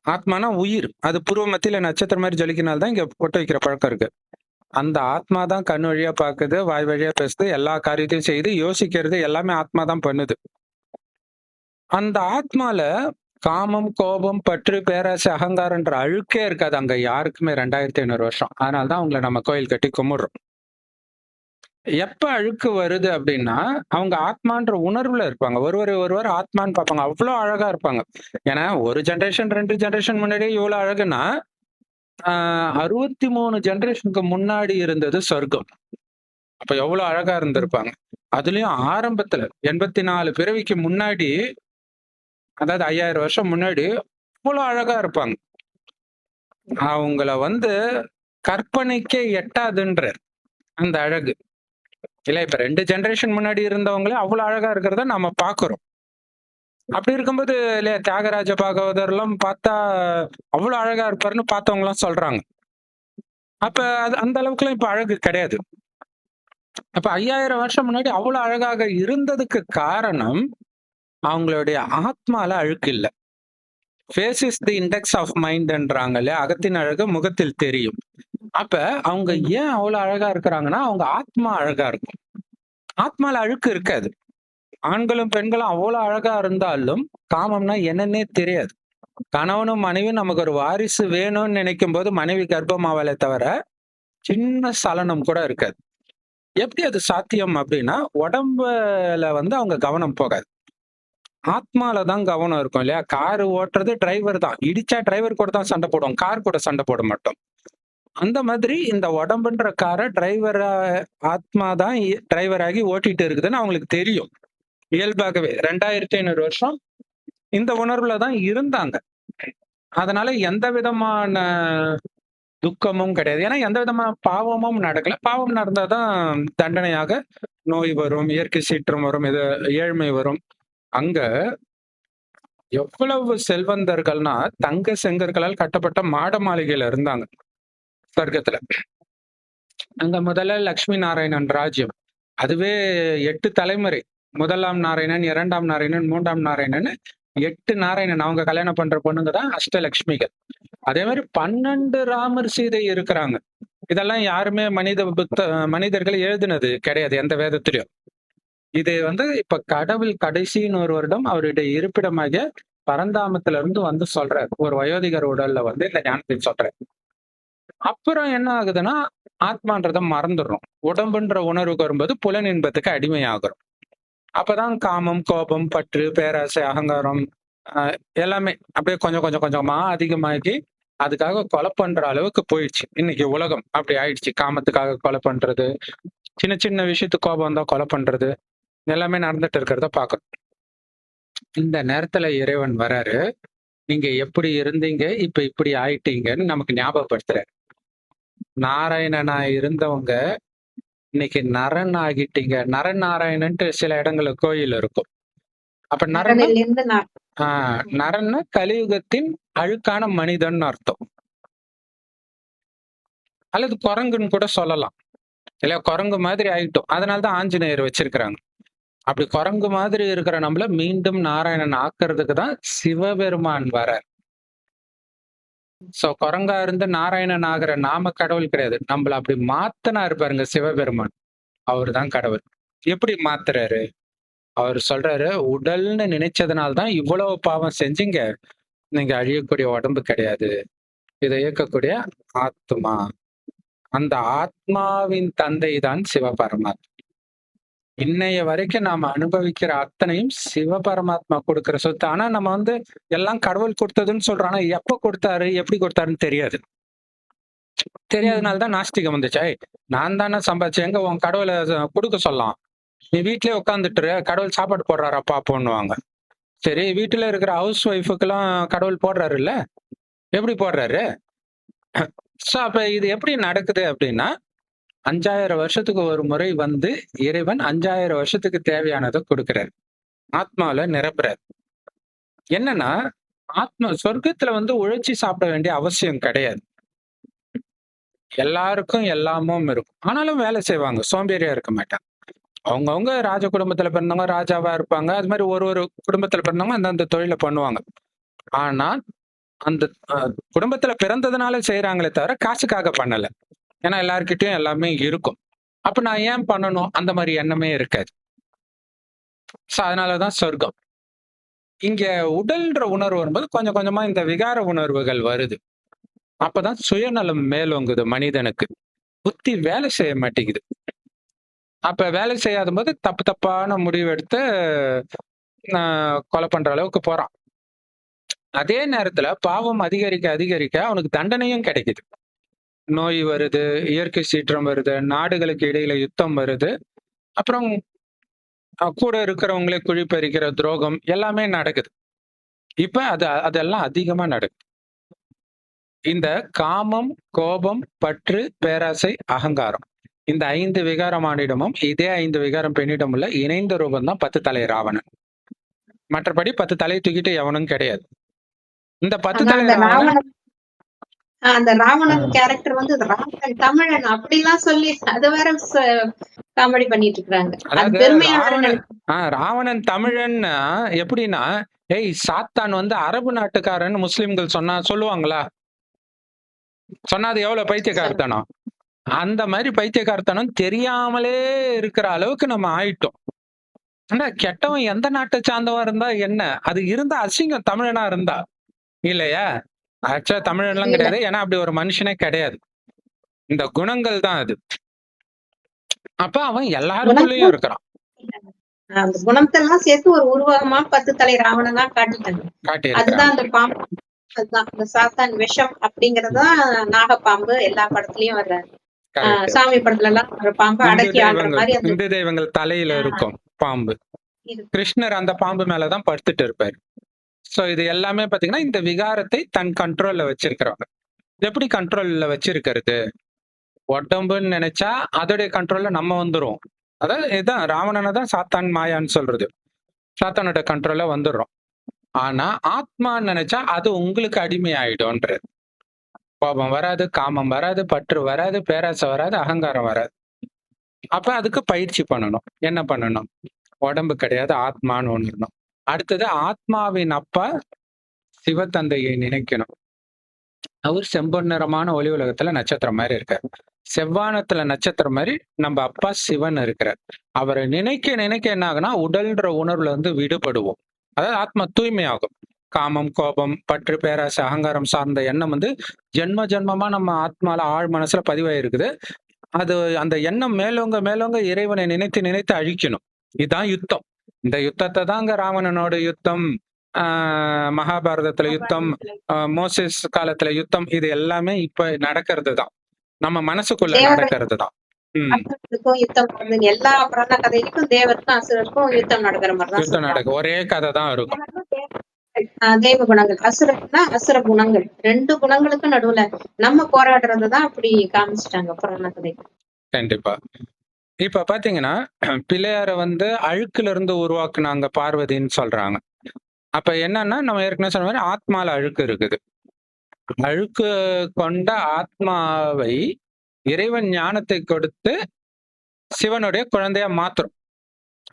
ஆத்மானா உயிர். அது புருவ மத்தியில நட்சத்திரம் மாரி ஜொலிக்கிறனால தான் இங்க பொட்டு வைக்கிற பழக்கம் இருக்கு. அந்த ஆத்மா தான் கண் வழியா பாக்குது, வாய் வழியா பேசுது, எல்லா காரியத்தையும் செய்யுது, யோசிக்கிறது எல்லாமே ஆத்மா தான் பண்ணுது. அந்த ஆத்மால காமம், கோபம், பற்று, பேராசை, அகங்காரம்ன்ற அழுக்கே இருக்காது அங்க யாருக்குமே 2500 வருஷம். அதனால தான் அவங்கள நம்ம கோயில் கட்டி கும்பிடுறோம். எப்ப அழுக்கு வருது அப்படின்னா, அவங்க ஆத்மான்ற உணர்வுல இருப்பாங்க. ஒருவர் ஆத்மான்னு பார்ப்பாங்க. அவ்ளோ அழகா இருப்பாங்க. ஏன்னா, 1 ஜெனரேஷன், 2 ஜெனரேஷன் முன்னாடியே இவ்ளோ அழகுன்னா, 63 ஜெனரேஷனுக்கு முன்னாடி இருந்தது சொர்க்கம். அப்ப எவ்ளோ அழகா இருந்திருப்பாங்க. அதுலயும் ஆரம்பத்துல 84 பிறவிக்கு முன்னாடி, அதாவது 5000 வருஷம் முன்னாடி அவ்ளோ அழகா இருப்பாங்க. அவங்கள வந்து கற்பனைக்கே எட்டாதுன்றார் அந்த அழகு. இல்ல இப்ப 2 ஜெனரேஷன் முன்னாடி இருந்தவங்களே அவ்வளவு அழகா இருக்கிறத நாம பாக்குறோம். அப்படி இருக்கும்போது இல்லையா தியாகராஜ பாகவதர்லாம் பார்த்தா அவ்வளவு அழகா இருப்பாருன்னு பார்த்தவங்க எல்லாம் சொல்றாங்க. அப்ப அது அந்த அளவுக்குலாம் இப்ப அழகு கிடையாது. அப்ப 5000 வருஷம் முன்னாடி அவ்வளவு அழகாக இருந்ததுக்கு காரணம் அவங்களுடைய ஆத்மால அழுக்கு இல்ல. Face is the index of மைண்ட்ன்றாங்க இல்லையா? அகத்தின் அழகு முகத்தில் தெரியும். அப்ப அவங்க ஏன் அவ்வளவு அழகா இருக்கிறாங்கன்னா அவங்க ஆத்மா அழகா இருக்கும். ஆத்மால அழுக்கு இருக்காது. ஆண்களும் பெண்களும் அவ்வளவு அழகா இருந்தாலும் காமம்னா என்னன்னே தெரியாது. கணவனும் மனைவியும் நமக்கு ஒரு வாரிசு வேணும்னு நினைக்கும் போது மனைவி கர்ப்பமாவலே தவிர சின்ன சலனம் கூட இருக்காது. எப்படி அது சாத்தியம் அப்படின்னா உடம்புல வந்து அவங்க கவனம் போகாது. ஆத்மால தான் கவனம் இருக்கும் இல்லையா? கார் ஓட்டுறது டிரைவர் தான். இடிச்சா டிரைவர் கூட தான் சண்டை போடுவோம். கார் கூட சண்டை போட மாட்டோம். அந்த மாதிரி இந்த உடம்புன்ற காரை டிரைவரா ஆத்மா தான் டிரைவர் ஆகி ஓட்டிட்டு இருக்குதுன்னு அவங்களுக்கு தெரியும். இயல்பாகவே 2500 வருஷம் இந்த உணர்வுல தான் இருந்தாங்க. அதனால எந்த விதமான துக்கமும் கிடையாது. ஏன்னா எந்த விதமான பாவமும் நடக்கல. பாவம் நடந்தாதான் தண்டனையாக நோய் வரும், இயற்கை சீற்றம் வரும், இது ஏழ்மை வரும். அங்க எவ்வளவு செல்வந்தர்கள்னா தங்க செங்கற்களால் கட்டப்பட்ட மாட மாளிகையில இருந்தாங்க சொர்க்கத்துல. அங்க முதல்ல லட்சுமி நாராயணன் ராஜ்யம். அதுவே 8 தலைமுறை. 1ஆம் நாராயணன், 2ஆம் நாராயணன், 3ஆம் நாராயணன் 8 நாராயணன். அவங்க கல்யாணம் பண்ற பொண்ணுங்க தான் அஷ்டலட்சுமிகள். அதே மாதிரி 12 ராமர் சீதை இருக்கிறாங்க. இதெல்லாம் யாருமே மனிதர்கள் எழுதினது கிடையாது எந்த வேதத்திலயும். இது வந்து இப்ப கடவுள் கடைசின்னு ஒரு வருடம் அவருடைய இருப்பிடமாக பரந்தாமத்துல இருந்து வந்து சொல்றாரு. ஒரு வயோதிகர் உடல்ல வந்து இந்த ஞானத்தை சொல்றாரு. அப்புறம் என்ன ஆகுதுன்னா, ஆத்மான்றத மறந்துடுறோம். உடம்புன்ற உணர்வுக்கு வரும்போது புலன் இன்பத்துக்கு அடிமையாகுறோம். அப்பதான் காமம், கோபம், பற்று, பேராசை, அகங்காரம் எல்லாமே அப்படியே கொஞ்சம் கொஞ்சம் கொஞ்சமா அதிகமாகி, அதுக்காக கொலை பண்ற அளவுக்கு போயிடுச்சு. இன்னைக்கு உலகம் அப்படி ஆயிடுச்சு. காமத்துக்காக கொலை பண்றது, சின்ன சின்ன விஷயத்துக்கு கோபம் வந்தா கொலை பண்றது, எல்லாமே நடந்துட்டு இருக்கிறத பார்க்கிறோம். இந்த நேரத்துல இறைவன் வராரு. நீங்க எப்படி இருந்தீங்க, இப்ப இப்படி ஆயிட்டீங்கன்னு நமக்கு ஞாபகப்படுத்துறாரு. நாராயணனா இருந்தவங்க இன்னைக்கு நரன் ஆகிட்டீங்க. நரன் நாராயணன்ட்டு சில இடங்கள்ல கோயில் இருக்கும். அப்ப நரன்னா நரனிலிருந்து நான் நரன்னா கலியுகத்தின் அழுக்கான மனிதன் அர்த்தம். அல்லது குரங்குன்னு கூட சொல்லலாம். இல்ல குரங்கு மாதிரி ஆயிட்டோம். அதனாலதான் ஆஞ்சநேயர் வச்சிருக்கிறாங்க. அப்படி குரங்கு மாதிரி இருக்கிற நம்மள மீண்டும் நாராயணன் ஆக்குறதுக்கு தான் சிவபெருமான் வரார். சோ குரங்கா இருந்து நாராயணன் ஆகிற நாம கடவுள் கிடையாது. நம்மள அப்படி மாத்தினாரு பாருங்க சிவபெருமான். அவர்தான் கடவுள். எப்படி மாத்துறாரு? அவர் சொல்றாரு, உடல்னு நினைச்சதுனால தான் இவ்வளவு பாவம் செஞ்சீங்க. நீங்க அழியக்கூடிய உடம்பு கிடையாது. இதை இயக்கக்கூடிய ஆத்மா. அந்த ஆத்மாவின் தந்தை தான் சிவபரமாத்மா. இன்னைய வரைக்கும் நாம அனுபவிக்கிற அத்தனையும் சிவபரமாத்மா கொடுக்கிற சொத்து. ஆனா நம்ம வந்து எல்லாம் கடவுள் கொடுத்ததுன்னு சொல்றோம். ஆனா எப்ப கொடுத்தாரு, எப்படி கொடுத்தாருன்னு தெரியாது. தெரியாதனால தான் நாஸ்திகம் வந்துச்சு. "ஏய், நான் தானே சம்பாதிச்சேன், எங்க உன் கடவுளை கொடுக்க சொல்லலாம். நீ வீட்லயே உட்காந்துட்டு கடவுள் சாப்பாடு போடுறாரா பாப்போன்னுவாங்க." சரி, வீட்டுல இருக்கிற ஹவுஸ் ஒய்ஃபுக்கெல்லாம் கடவுள் போடுறாரு இல்ல? எப்படி போடுறாரு? சோ அப்ப இது எப்படி நடக்குது அப்படின்னா, 5000 வருஷத்துக்கு ஒரு முறை வந்து இறைவன் 5000 வருஷத்துக்கு தேவையானதை கொடுக்கிறார். ஆத்மாவில நிரப்புறார். என்னன்னா, ஆத்மா சொர்க்கத்துல வந்து உழைச்சி சாப்பிட வேண்டிய அவசியம் கிடையாது. எல்லாருக்கும் எல்லாமும் இருக்கும். ஆனாலும் வேலை செய்வாங்க. சோம்பேறியா இருக்க மாட்டாங்க. அவங்கவங்க ராஜ குடும்பத்துல பிறந்தவங்க ராஜாவா இருப்பாங்க. அது மாதிரி ஒரு ஒரு குடும்பத்துல பிறந்தவங்க அந்தந்த தொழிலை பண்ணுவாங்க. ஆனா அந்த குடும்பத்துல பிறந்ததுனால செய்யறாங்களே தவிர காசுக்காக பண்ணல. ஏன்னா எல்லார்கிட்டயும் எல்லாமே இருக்கும். அப்ப நான் ஏன் பண்ணணும்? அந்த மாதிரி எண்ணமே இருக்காது. சோ அதனாலதான் சொர்க்கம். இங்க உடல்ன்ற உணர்வு வரும்போது கொஞ்சம் கொஞ்சமா இந்த விகார உணர்வுகள் வருது. அப்பதான் சுயநலம் மேலோங்குது மனிதனுக்கு. புத்தி வேலை செய்ய மாட்டேங்குது. அப்ப வேலை செய்யாத போது தப்பு தப்பான முடிவு எடுத்து கொலை பண்ற அளவுக்கு போறான். அதே நேரத்துல பாவம் அதிகரிக்க அதிகரிக்க அவனுக்கு தண்டனையும் கிடைக்குது. நோய் வருது, இயற்கை சீற்றம் வருது, நாடுகளுக்கு இடையில யுத்தம் வருது. அப்புறம் கூட இருக்கிறவங்களே குழி பறிக்கிற துரோகம் எல்லாமே நடக்குது. இப்ப அதெல்லாம் அதிகமா நடக்குது. இந்த காமம், கோபம், பற்று, பேராசை, அகங்காரம் இந்த 5 விகாரமானிடமும் இதே 5 விகாரம் பெண்ணிடம் உள்ள இணைந்த ரூபம் தான் 10 தலை ராவணன். மற்றபடி 10 தலையை தூக்கிட்டு எவனும் கிடையாது. இந்த 10 தலை ராவணன் அந்த ராவணன் கேரக்டர் வந்து ராவணன் தமிழன் அப்படிலாம் சொல்லி அது வேற காமெடி பண்ணிட்டு இருக்காங்க. அதாவது ராவணன் தமிழன் எப்படின்னா, ஏய் சாத்தான் வந்து அரபு நாட்டுக்காரன் முஸ்லிம்கள் சொன்னா சொல்லுவாங்களா? சொன்னாது எவ்வளவு பைத்தியக்காரத்தனம். அந்த மாதிரி பைத்தியக்காரத்தனம் தெரியாமலே இருக்கிற அளவுக்கு நம்ம ஆயிட்டோம். ஆனா கெட்டவன் எந்த நாட்டை சார்ந்தவன் இருந்தா என்ன? அது இருந்தா அசிங்கம் தமிழனா இருந்தா இல்லையா? ஆக்சுவலா தமிழன்லாம் கிடையாது. ஏன்னா அப்படி ஒரு மனுஷனே கிடையாது. இந்த குணங்கள் தான் அது. அப்ப அவன் எல்லாருக்குள்ளயும் இருக்கிறான். அந்த குணத்தெல்லாம் சேர்த்து ஒரு உருவகமா 10 தலை ராவணனா காட்டிட்டாங்க. அதுதான் அந்த பாம்பு. அதுதான் அந்த சாத்தான் விஷம் அப்படிங்கறதா நாகப்பாம்பு எல்லா படத்துலயும் வர்றாரு. சாமி படத்துல எல்லாம் ஒரு பாம்பு அடக்கி ஆடுற மாதிரி இந்து தெய்வங்கள் தலையில இருக்கும் பாம்பு. கிருஷ்ணர் அந்த பாம்பு மேலதான் படுத்துட்டு இருப்பாரு. சோ இது எல்லாமே பாத்தீங்கன்னா இந்த விகாரத்தை தன் கண்ட்ரோல்ல வச்சிருக்கிறவங்க. எப்படி கண்ட்ரோல்ல வச்சிருக்கிறது? உடம்புன்னு நினைச்சா அதோடைய கண்ட்ரோல்ல நம்ம வந்துரும். அதாவது இதுதான் ராவணனை தான் சாத்தான் மாயான்னு சொல்றது. சாத்தானோட கண்ட்ரோல்ல வந்துடுறோம். ஆனா ஆத்மான்னு நினைச்சா அது உங்களுக்கு அடிமை ஆயிடும்ன்றது. கோபம் வராது, காமம் வராது, பற்று வராது, பேராசை வராது, அகங்காரம் வராது. அப்ப அதுக்கு பயிற்சி பண்ணணும். என்ன பண்ணணும்? உடம்பு கிடையாது, ஆத்மான்னு உணரணும். அடுத்தது ஆத்மாவின் அப்பா சிவத்தந்தையை நினைக்கணும். அவர் செம்பொன் நிறமான ஒளி உலகத்துல நட்சத்திரம் மாதிரி இருக்காரு. செவ்வானத்துல நட்சத்திரம் மாதிரி நம்ம அப்பா சிவன் இருக்கிறார். அவரை நினைக்க நினைக்க என்ன ஆகுனா உடல்ன்ற உணர்வுல வந்து விடுபடுவோம். அதாவது ஆத்மா தூய்மையாகும். காமம், கோபம், பற்று, பேராசை, அகங்காரம் சார்ந்த எண்ணம் வந்து ஜென்ம ஜென்மமா நம்ம ஆத்மால ஆழ் மனசுல பதிவாயிருக்குது. அது அந்த எண்ணம் மேலோங்க மேலோங்க இறைவனை நினைத்து நினைத்து அழிக்கணும். இதுதான் யுத்தம். இந்த யுத்தத்தை தாங்க ராவணனோட யுத்தம், மகாபாரதத்துல யுத்தம், மோசஸ் காலத்துல யுத்தம், இது எல்லாமே இப்ப நடக்கிறது தான். நம்ம மனசுக்குள்ள நடக்கிறது தான். அசுரர்களுக்கும் யுத்தம் நடந்தது. எல்லா புராண கதைகளுக்கும் தேவருக்கும் அசுரருக்கும் யுத்தம் நடக்கிற மாதிரி தான் யுத்தம் நடக்கும். ஒரே கதை தான் இருக்கும். தேவ குணங்கள், அசுரன்னா அசுர குணங்கள், 2 குணங்களுக்கும் நடுவுல நம்ம போராடுறதுதான் அப்படி காமிச்சிட்டாங்க புராண கதை. கண்டிப்பா. இப்ப பாத்தீங்கன்னா பிள்ளையார வந்து அழுக்குல இருந்து உருவாக்குனாங்க பார்வதின்னு சொல்றாங்க. அப்ப என்னன்னா நம்ம ஏற்கனவே சொன்ன மாதிரி ஆத்மால அழுக்கு இருக்குது. அழுக்கு கொண்ட ஆத்மாவை இறைவன் ஞானத்தை கொடுத்து சிவனுடைய குழந்தையா மாத்துறோம்.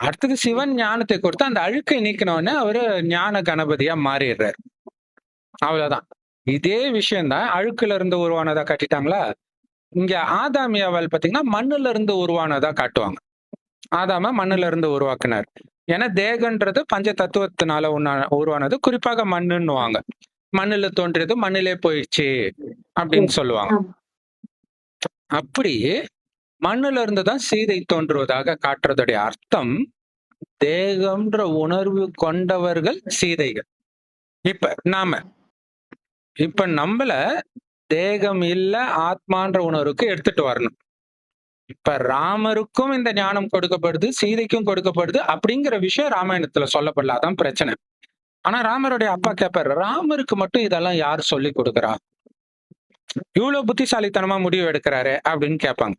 அடுத்தது சிவன் ஞானத்தை கொடுத்து அந்த அழுக்கை நீக்கினோடனே அவரு ஞான கணபதியா மாறிடுறாரு. அவ்வளவுதான். இதே விஷயம்தான் அழுக்குல இருந்து உருவானதா காட்டிட்டாங்களா? இங்க ஆதாமியாவல் பாத்தீங்கன்னா மண்ணுல இருந்து உருவானதா காட்டுவாங்க. ஆதாம மண்ணுல இருந்து உருவாக்குனார். ஏன்னா தேகன்றது பஞ்ச தத்துவத்தினால உருவானது, குறிப்பாக மண்ணுன்னுவாங்க. மண்ணுல தோன்றியது மண்ணிலே போயிடுச்சு அப்படின்னு சொல்லுவாங்க. அப்படி மண்ணுல இருந்துதான் சீதை தோன்றுவதாக காட்டுறதுடைய அர்த்தம், தேகம்ன்ற உணர்வு கொண்டவர்கள் சீதைகள். இப்ப நம்மள தேகம் இல்ல ஆத்மான்ற உணர்வுக்கு எடுத்துட்டு வரணும். இப்ப ராமருக்கும் இந்த ஞானம் கொடுக்கப்படுது, சீதைக்கும் கொடுக்கப்படுது அப்படிங்கிற விஷயம் ராமாயணத்துல சொல்லப்படல. அதான் பிரச்சனை. ஆனா ராமருடைய அப்பா கேட்பாரு, ராமருக்கு மட்டும் இதெல்லாம் யார் சொல்லி கொடுக்கறா? இவ்வளவு புத்திசாலித்தனமா முடிவு எடுக்கிறாரு அப்படின்னு கேட்பாங்க.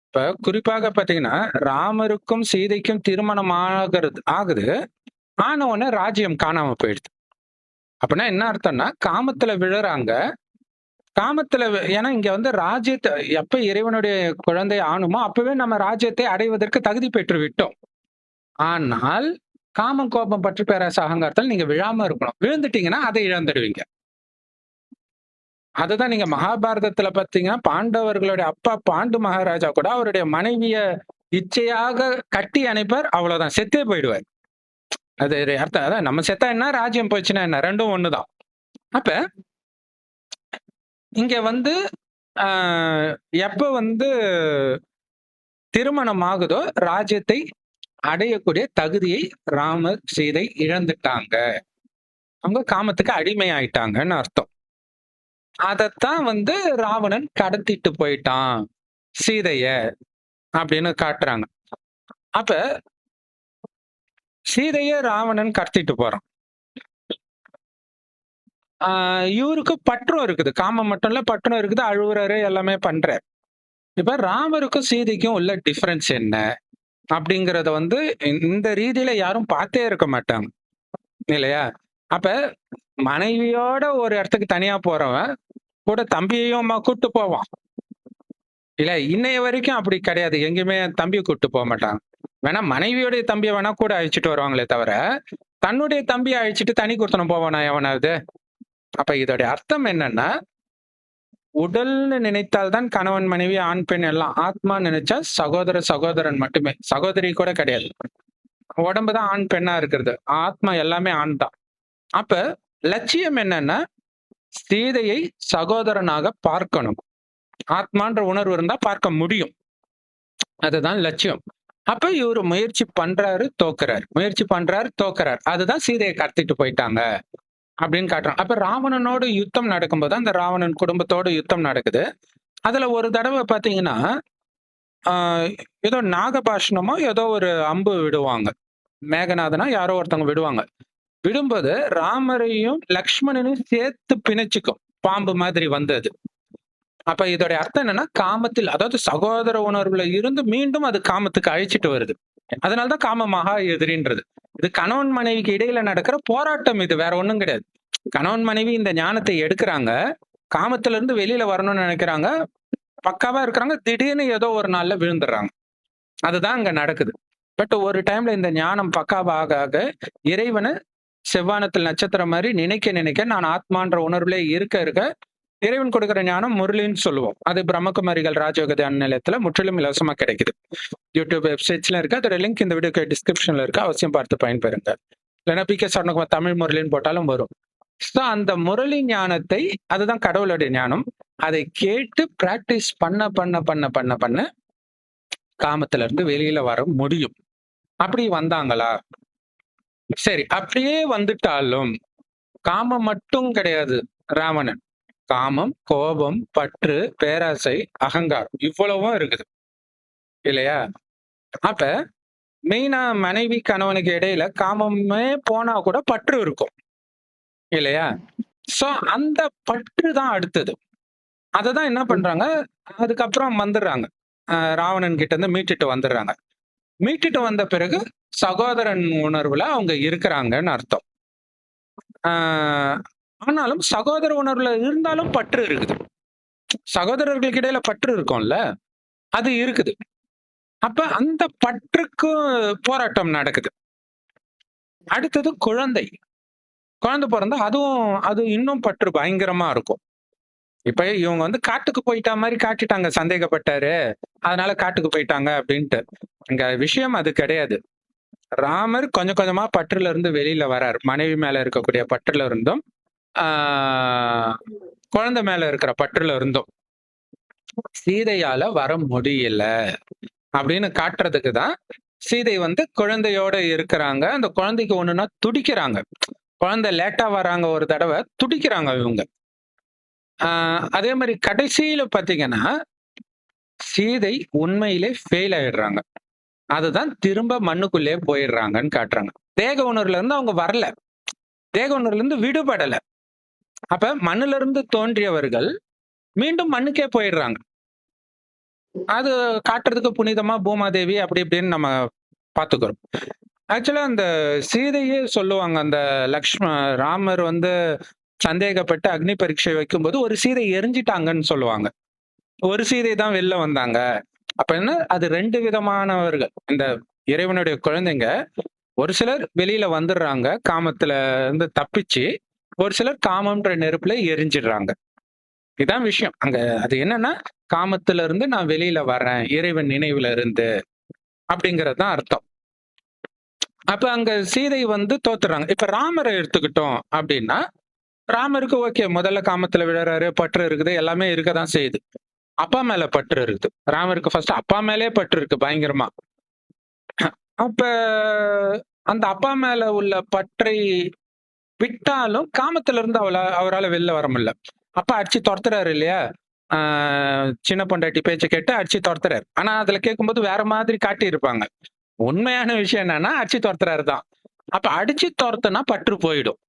இப்ப குறிப்பாக பாத்தீங்கன்னா ராமருக்கும் சீதைக்கும் திருமணம் ஆகுது. ஆன உடனே ராஜ்யம் காணாம போயிடுது. அப்படின்னா என்ன அர்த்தம்னா காமத்துல விழுறாங்க. ஏன்னா இங்க வந்து ராஜ்யத்தை எப்ப இறைவனுடைய குழந்தை ஆணுமோ அப்பவே நம்ம ராஜ்யத்தை அடைவதற்கு தகுதி பெற்று விட்டோம். ஆனால் காமம், கோபம், பற்று, பேராசை, அகங்காரத்தில் நீங்க விழாம இருக்கணும். விழுந்துட்டீங்கன்னா அதை இழந்துடுவீங்க. அதுதான் நீங்க மகாபாரதத்துல பாத்தீங்கன்னா பாண்டவர்களுடைய அப்பா பாண்டு மகாராஜா கூட அவருடைய மனைவிய இச்சையாக கட்டி அணைப்பார். அவ்வளவுதான், செத்தே போயிடுவார். அது அர்த்தம். அதான் நம்ம செத்தா என்ன, ராஜ்யம் போச்சுன்னா என்ன, ரெண்டும் ஒண்ணுதான். அப்ப இங்க வந்து எப்ப வந்து திருமணம் ஆகுதோ ராஜ்யத்தை அடையக்கூடிய தகுதியை ராமர் சீதை இழந்துட்டாங்க. அவங்க காமத்துக்கு அடிமை ஆயிட்டாங்கன்னு அர்த்தம். அதத்தான் வந்து ராவணன் கடத்திட்டு போயிட்டான் சீதைய அப்படின்னு காட்டுறாங்க. அப்ப சீதைய ராவணன் கடத்திட்டு போறான். இவருக்கு பற்றும் இருக்குது, காமம் மட்டும் இல்ல பற்றும் இருக்குது, அழுவுறாரு, எல்லாமே பண்றாரு. இப்ப ராமருக்கும் சீதைக்கும் உள்ள டிஃபரன்ஸ் என்ன அப்படிங்கறத வந்து இந்த ரீதியில யாரும் பார்த்தே இருக்க மாட்டாங்க இல்லையா? அப்ப மனைவியோட ஒரு இடத்துக்கு தனியா போறவன் கூட தம்பியையும் கூட்டு போவான் இல்ல. இன்னைய வரைக்கும் அப்படி கிடையாது. எங்கேயுமே தம்பியை கூட்டு போக மாட்டாங்க. வேணா மனைவியோடைய தம்பியை வேணா கூட அழிச்சிட்டு வருவாங்களே தவிர தன்னுடைய தம்பியை அழிச்சிட்டு தனி கொடுத்தனும் போவானா எவனாவது? அப்ப இதோடைய அர்த்தம் என்னன்னா, உடல்னு நினைத்தால்தான் கணவன் மனைவி ஆண் பெண் எல்லாம். ஆத்மா நினைச்சா சகோதரன் மட்டுமே, சகோதரி கூட கிடையாது. உடம்புதான் ஆண் பெண்ணா இருக்கிறது, ஆத்மா எல்லாமே ஆண் தான். அப்ப லட்சியம் என்னன்னா சீதையை சகோதரனாக பார்க்கணும். ஆத்மான்ற உணர்வு இருந்தா பார்க்க முடியும், அதுதான் லட்சியம். அப்ப இவரு முயற்சி பண்றாரு, தோக்குறாரு. அதுதான் சீதையை கடத்திட்டு போயிட்டாங்க அப்படின்னு காட்டுறான். அப்ப ராவணனோடு யுத்தம் நடக்கும்போது அந்த ராவணன் குடும்பத்தோடு யுத்தம் நடக்குது. அதுல ஒரு தடவை பாத்தீங்கன்னா ஏதோ நாகபாஷணமோ ஏதோ ஒரு அம்பு விடுவாங்க. மேகநாதனா யாரோ ஒருத்தவங்க விடுவாங்க. விடும்போது ராமரையும் லக்ஷ்மணனையும் சேர்த்து பிணைச்சுக்கும், பாம்பு மாதிரி வந்தது. அப்ப இதோட அர்த்தம் என்னன்னா காமத்தில், அதாவது சகோதர உணர்வுல இருந்து மீண்டும் அது காமத்துக்கு அழிச்சிட்டு வருது. அதனாலதான் காம மகா எதிரின்றது. இது கணவன் மனைவிக்கு இடையில நடக்கிற போராட்டம், இது வேற ஒண்ணும் கிடையாது. கணவன் மனைவி இந்த ஞானத்தை எடுக்கிறாங்க, காமத்துல இருந்து வெளியில வரணும்னு நினைக்கிறாங்க, பக்காவா இருக்கிறாங்க, திடீர்னு ஏதோ ஒரு நாள்ல விழுந்துடுறாங்க. அதுதான் அங்க நடக்குது. பட் ஒரு டைம்ல இந்த ஞானம் பக்காவாக ஆக இறைவனை செவ்வானத்தில் நட்சத்திரம் மாதிரி நினைக்க நான் ஆத்மான்ற உணர்வுல இருக்க இறைவன் கொடுக்கிற ஞானம் முரளின்னு சொல்லுவோம். அது பிரம்மகுமாரிகள் ராஜயோக தியான நிலையத்துல முற்றிலும் இலவசமா கிடைக்குது. யூடியூப் வெப்சைட்ஸ்ல இருக்கு, அதோட லிங்க் இந்த வீடியோக்கு டிஸ்கிரிப்ஷன்ல இருக்கு, அவசியம் பார்த்து பயன்பெறுங்க. இல்லைன்னா PK சரவணகுமார் தமிழ் முரளின்னு போட்டாலும் வரும். சோ அந்த முரளி ஞானத்தை, அதுதான் கடவுளுடைய ஞானம். அதை கேட்டு பிராக்டிஸ் பண்ண காமத்துல இருந்து வெளியில வர முடியும். அப்படி வந்தாங்களா? சரி, அப்படியே வந்துட்டாலும் காமம் மட்டும் கிடையாது ராவணன். காமம், கோபம், பற்று, பேராசை, அகங்காரம் இவ்வளவும் இருக்குது இல்லையா? அப்ப மெயினா மனைவி கணவனுக்கு இடையில காமமே போனா கூட பற்று இருக்கும் இல்லையா? சோ அந்த பற்று தான் அடுத்தது. அததான் என்ன பண்றாங்க, அதுக்கப்புறம் வந்துடுறாங்க. ராவணன் கிட்ட இருந்து மீட்டுட்டு வந்துடுறாங்க. மீட்டுட்டு வந்த பிறகு சகோதரன் உணர்வுல அவங்க இருக்கிறாங்கன்னு அர்த்தம். ஆஹ் ஆனாலும் சகோதர உணர்வுல இருந்தாலும் பற்று இருக்குது. சகோதரர்களுக்கு இடையில பற்று இருக்கும்ல, அது இருக்குது. அப்ப அந்த பற்றுக்கு போராட்டம் நடக்குது. அடுத்தது குழந்தை. குழந்தை பிறந்தா அது இன்னும் பற்று பயங்கரமா இருக்கும். இப்ப இவங்க வந்து காட்டுக்கு போயிட்டா மாதிரி காட்டிட்டாங்க, சந்தேகப்பட்டாரு, அதனால காட்டுக்கு போயிட்டாங்க அப்படின்ட்டு. இங்க விஷயம் அது கிடையாது. ராமர் கொஞ்சம் கொஞ்சமா பற்றுல இருந்து வெளியில வரார். மனைவி மேல இருக்கக்கூடிய பற்றுல இருந்தும், ஆஹ் குழந்தை மேல இருக்கிற பற்றுல இருந்தும் சீதையால வர முடியல அப்படின்னு காட்டுறதுக்கு தான் சீதை வந்து குழந்தையோட இருக்கிறாங்க. அந்த குழந்தைக்கு ஒண்ணுன்னா துடிக்கிறாங்க. குழந்தை லேட்டா வராங்க, ஒரு தடவை துடிக்கிறாங்க இவங்க. அதே மாதிரி கடைசியில பாத்தீங்கன்னா சீதை உண்மையிலே ஃபெயில் ஆயிடுறாங்க. அதுதான் திரும்ப மண்ணுக்குள்ளே போயிடுறாங்கன்னு காட்டுறாங்க. தேக உணர்வுல இருந்து அவங்க வரல, தேக உணர்வுல இருந்து விடுபடல. அப்ப மண்ணுல இருந்து தோன்றியவர்கள் மீண்டும் மண்ணுக்கே போயிடுறாங்க. அது காட்டுறதுக்கு புனிதமா பூமாதேவி அப்படி இப்படின்னு நம்ம பாத்துக்கிறோம். ஆக்சுவலா அந்த சீதையே சொல்லுவாங்க, அந்த ராமர் வந்து சந்தேகப்பட்டு அக்னி பரீட்சை வைக்கும்போது ஒரு சீதை எரிஞ்சிட்டாங்கன்னு சொல்லுவாங்க. ஒரு சீதை தான் வெளில வந்தாங்க. அப்ப என்ன, அது 2 விதமானவர்கள். இந்த இறைவனுடைய குழந்தைங்க ஒரு சிலர் வெளியில வந்துடுறாங்க, காமத்துல இருந்து தப்பிச்சு. ஒரு சிலர் காமம்ன்ற நெருப்புல எரிஞ்சிடுறாங்க. இதான் விஷயம் அங்க. அது என்னன்னா, காமத்துல இருந்து நான் வெளியில வர்றேன் இறைவன் நினைவுல இருந்து, அப்படிங்கறது தான் அர்த்தம். அப்ப அங்க சீதை வந்து தோத்துறாங்க. இப்ப ராமரை எடுத்துக்கிட்டோம் அப்படின்னா, ராமருக்கு ஓகே, முதல்ல காமத்துல விழறாரு, பற்று இருக்குது, எல்லாமே இருக்கதான் செய்யுது. அப்பா மேல பற்று இருக்குது. ராமருக்கு ஃபர்ஸ்ட் அப்பா மேலே பற்று இருக்கு பயங்கரமா. அப்ப அந்த அப்பா மேல உள்ள பற்றை விட்டாலும் காமத்துல இருந்து அவரால வெளில வர முடியல. அப்பா அடிச்சு துரத்துறாரு இல்லையா? சின்ன பொண்டாட்டி பேச்சை கேட்டு அடிச்சு துரத்துறாரு. ஆனா அதுல கேட்கும்போது வேற மாதிரி காட்டி இருப்பாங்க. உண்மையான விஷயம் என்னன்னா அடிச்சு துரத்துறாரு தான். அப்ப அடிச்சு துரத்துனா பற்று போயிடும்.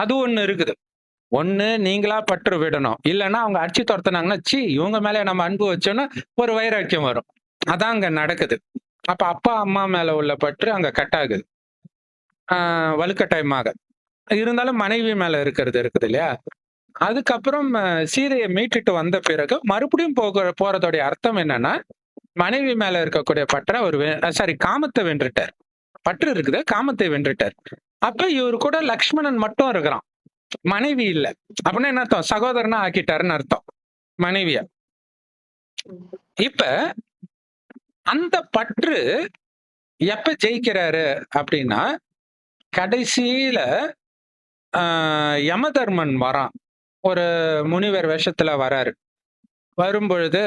அது ஒண்ணு இருக்குது. ஒண்ணு நீங்களா பற்று விடணும், இல்லைன்னா அவங்க அடிச்சு துரத்துனாங்கன்னா சி இவங்க மேல நம்ம அன்பு வச்சோன்னா ஒரு வைராக்கியம் வரும். அதான் அங்க நடக்குது. அப்ப அப்பா அம்மா மேல உள்ள பற்று அங்க கட் ஆகுது, வலுக்கட்டாயமாக. இருந்தாலும் மனைவி மேல இருக்கிறது இருக்குது இல்லையா? அதுக்கப்புறம் சீதையை மீட்டுட்டு வந்த பிறகு மறுபடியும் போறதோடைய அர்த்தம் என்னன்னா, மனைவி மேல இருக்கக்கூடிய பற்ற அவர் சாரி காமத்தை வென்றுட்டார். பற்று இருக்குது, காமத்தை வென்றுட்டார். அப்ப இவரு கூட லக்ஷ்மணன் மட்டும் இருக்கிறான், மனைவி இல்ல. அப்படின்னா என்ன அர்த்தம்? சகோதரனா ஆக்கிட்டாருன்னு அர்த்தம் மனைவிய. இப்ப அந்த பற்று எப்ப ஜெயிக்கிறாரு அப்படின்னா, கடைசியில யமதர்மன் வரான். ஒரு முனிவர் வேஷத்துல வராரு. வரும்பொழுது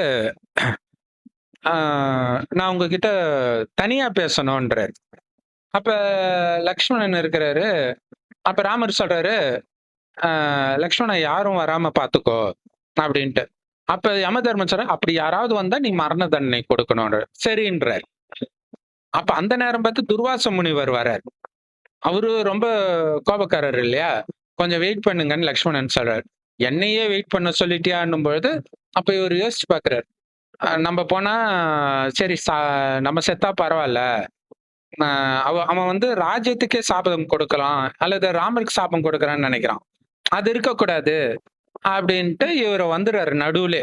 நான் உங்ககிட்ட தனியா பேசணும்ன்றாரு. அப்ப லக்ஷ்மணன் இருக்கிறாரு. அப்ப ராமர் சொல்றாரு, லக்ஷ்மணன் யாரும் வராம பாத்துக்கோ அப்படின்ட்டு. அப்ப யமதர்மன் சொல்ற, அப்படி யாராவது வந்தா நீ மரண தண்டனை கொடுக்கணும்ன்ற. சரின்றார். அப்ப அந்த நேரம் பார்த்து துர்வாச முனிவர் வரார். அவரு ரொம்ப கோபக்காரர் இல்லையா? கொஞ்சம் வெயிட் பண்ணுங்கன்னு லக்ஷ்மணன் சொல்றாரு. என்னையே வெயிட் பண்ண சொல்லிட்டியான்னும் பொழுது அப்ப இவர் யோசிச்சு பாக்குறாரு. நம்ம போனா சரி, நம்ம செத்தா பரவாயில்ல, அவன் வந்து ராஜ்யத்துக்கே சாபம் கொடுக்கலாம், அல்லது ராமருக்கு சாபம் கொடுக்கறான்னு நினைக்கிறான். அது இருக்கக்கூடாது அப்படின்ட்டு இவரை வந்துடுறாரு நடுவுல.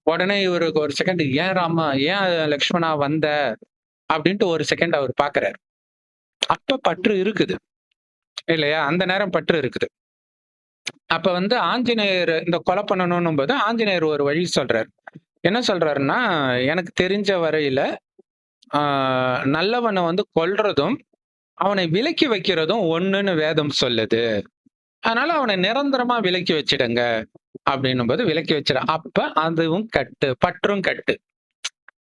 உடனே இவருக்கு ஒரு செகண்ட், ஏன் ராமா, ஏன் லக்ஷ்மணா வந்த அப்படின்ட்டு ஒரு செகண்ட் அவர் பாக்குறாரு. அப்ப பற்று இருக்குது இல்லையா? அந்த நேரம் பற்று இருக்குது. அப்ப வந்து ஆஞ்சநேயர் இந்த கொலை பண்ணணும் போது ஆஞ்சநேயர் ஒரு வழி சொல்றாரு. என்ன சொல்றாருன்னா, எனக்கு தெரிஞ்ச வரையில நல்லவனை வந்து கொல்றதும் அவனை விலக்கி வைக்கிறதும் ஒண்ணுன்னு வேதம் சொல்லுது. அதனால அவனை நிரந்தரமா விலக்கி வச்சிடுங்க அப்படின்னும் போது விலக்கி வச்சிட. அப்ப அதுவும் கட்டு, பற்றும் கட்டு.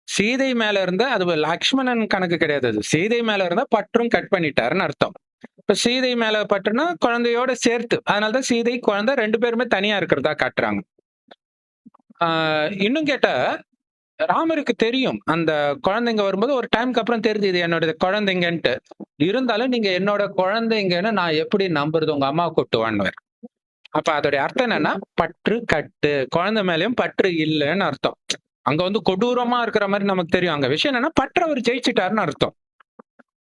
சீதை மேல இருந்த அது லக்ஷ்மணன் கணக்கு கிடையாது. அது சீதை மேல இருந்த பற்றும் கட் பண்ணிட்டாருன்னு அர்த்தம். இப்ப சீதை மேல பற்றுனா குழந்தையோட சேர்த்து. அதனாலதான் சீதை குழந்தை 2 பேருமே தனியா இருக்கிறதா காட்டுறாங்க. இன்னும் கேட்டா ராமருக்கு தெரியும் அந்த குழந்தைங்க வரும்போது ஒரு டைம்க்கு அப்புறம் தெரிஞ்சு இது என்னோட குழந்தைங்கன்ட்டு. இருந்தாலும் நீங்க என்னோட குழந்தைங்கன்னு நான் எப்படி நம்புறது? உங்க அம்மா கூப்பிட்டுவான்னுவார். அப்ப அதோட அர்த்தம் என்னன்னா பற்று கட்டு. குழந்தை மேலயும் பற்று இல்லைன்னு அர்த்தம். அங்க வந்து கொடூரமா இருக்கிற மாதிரி நமக்கு தெரியும். அங்க விஷயம் என்னன்னா பற்று அவர் ஜெயிச்சிட்டாருன்னு அர்த்தம்.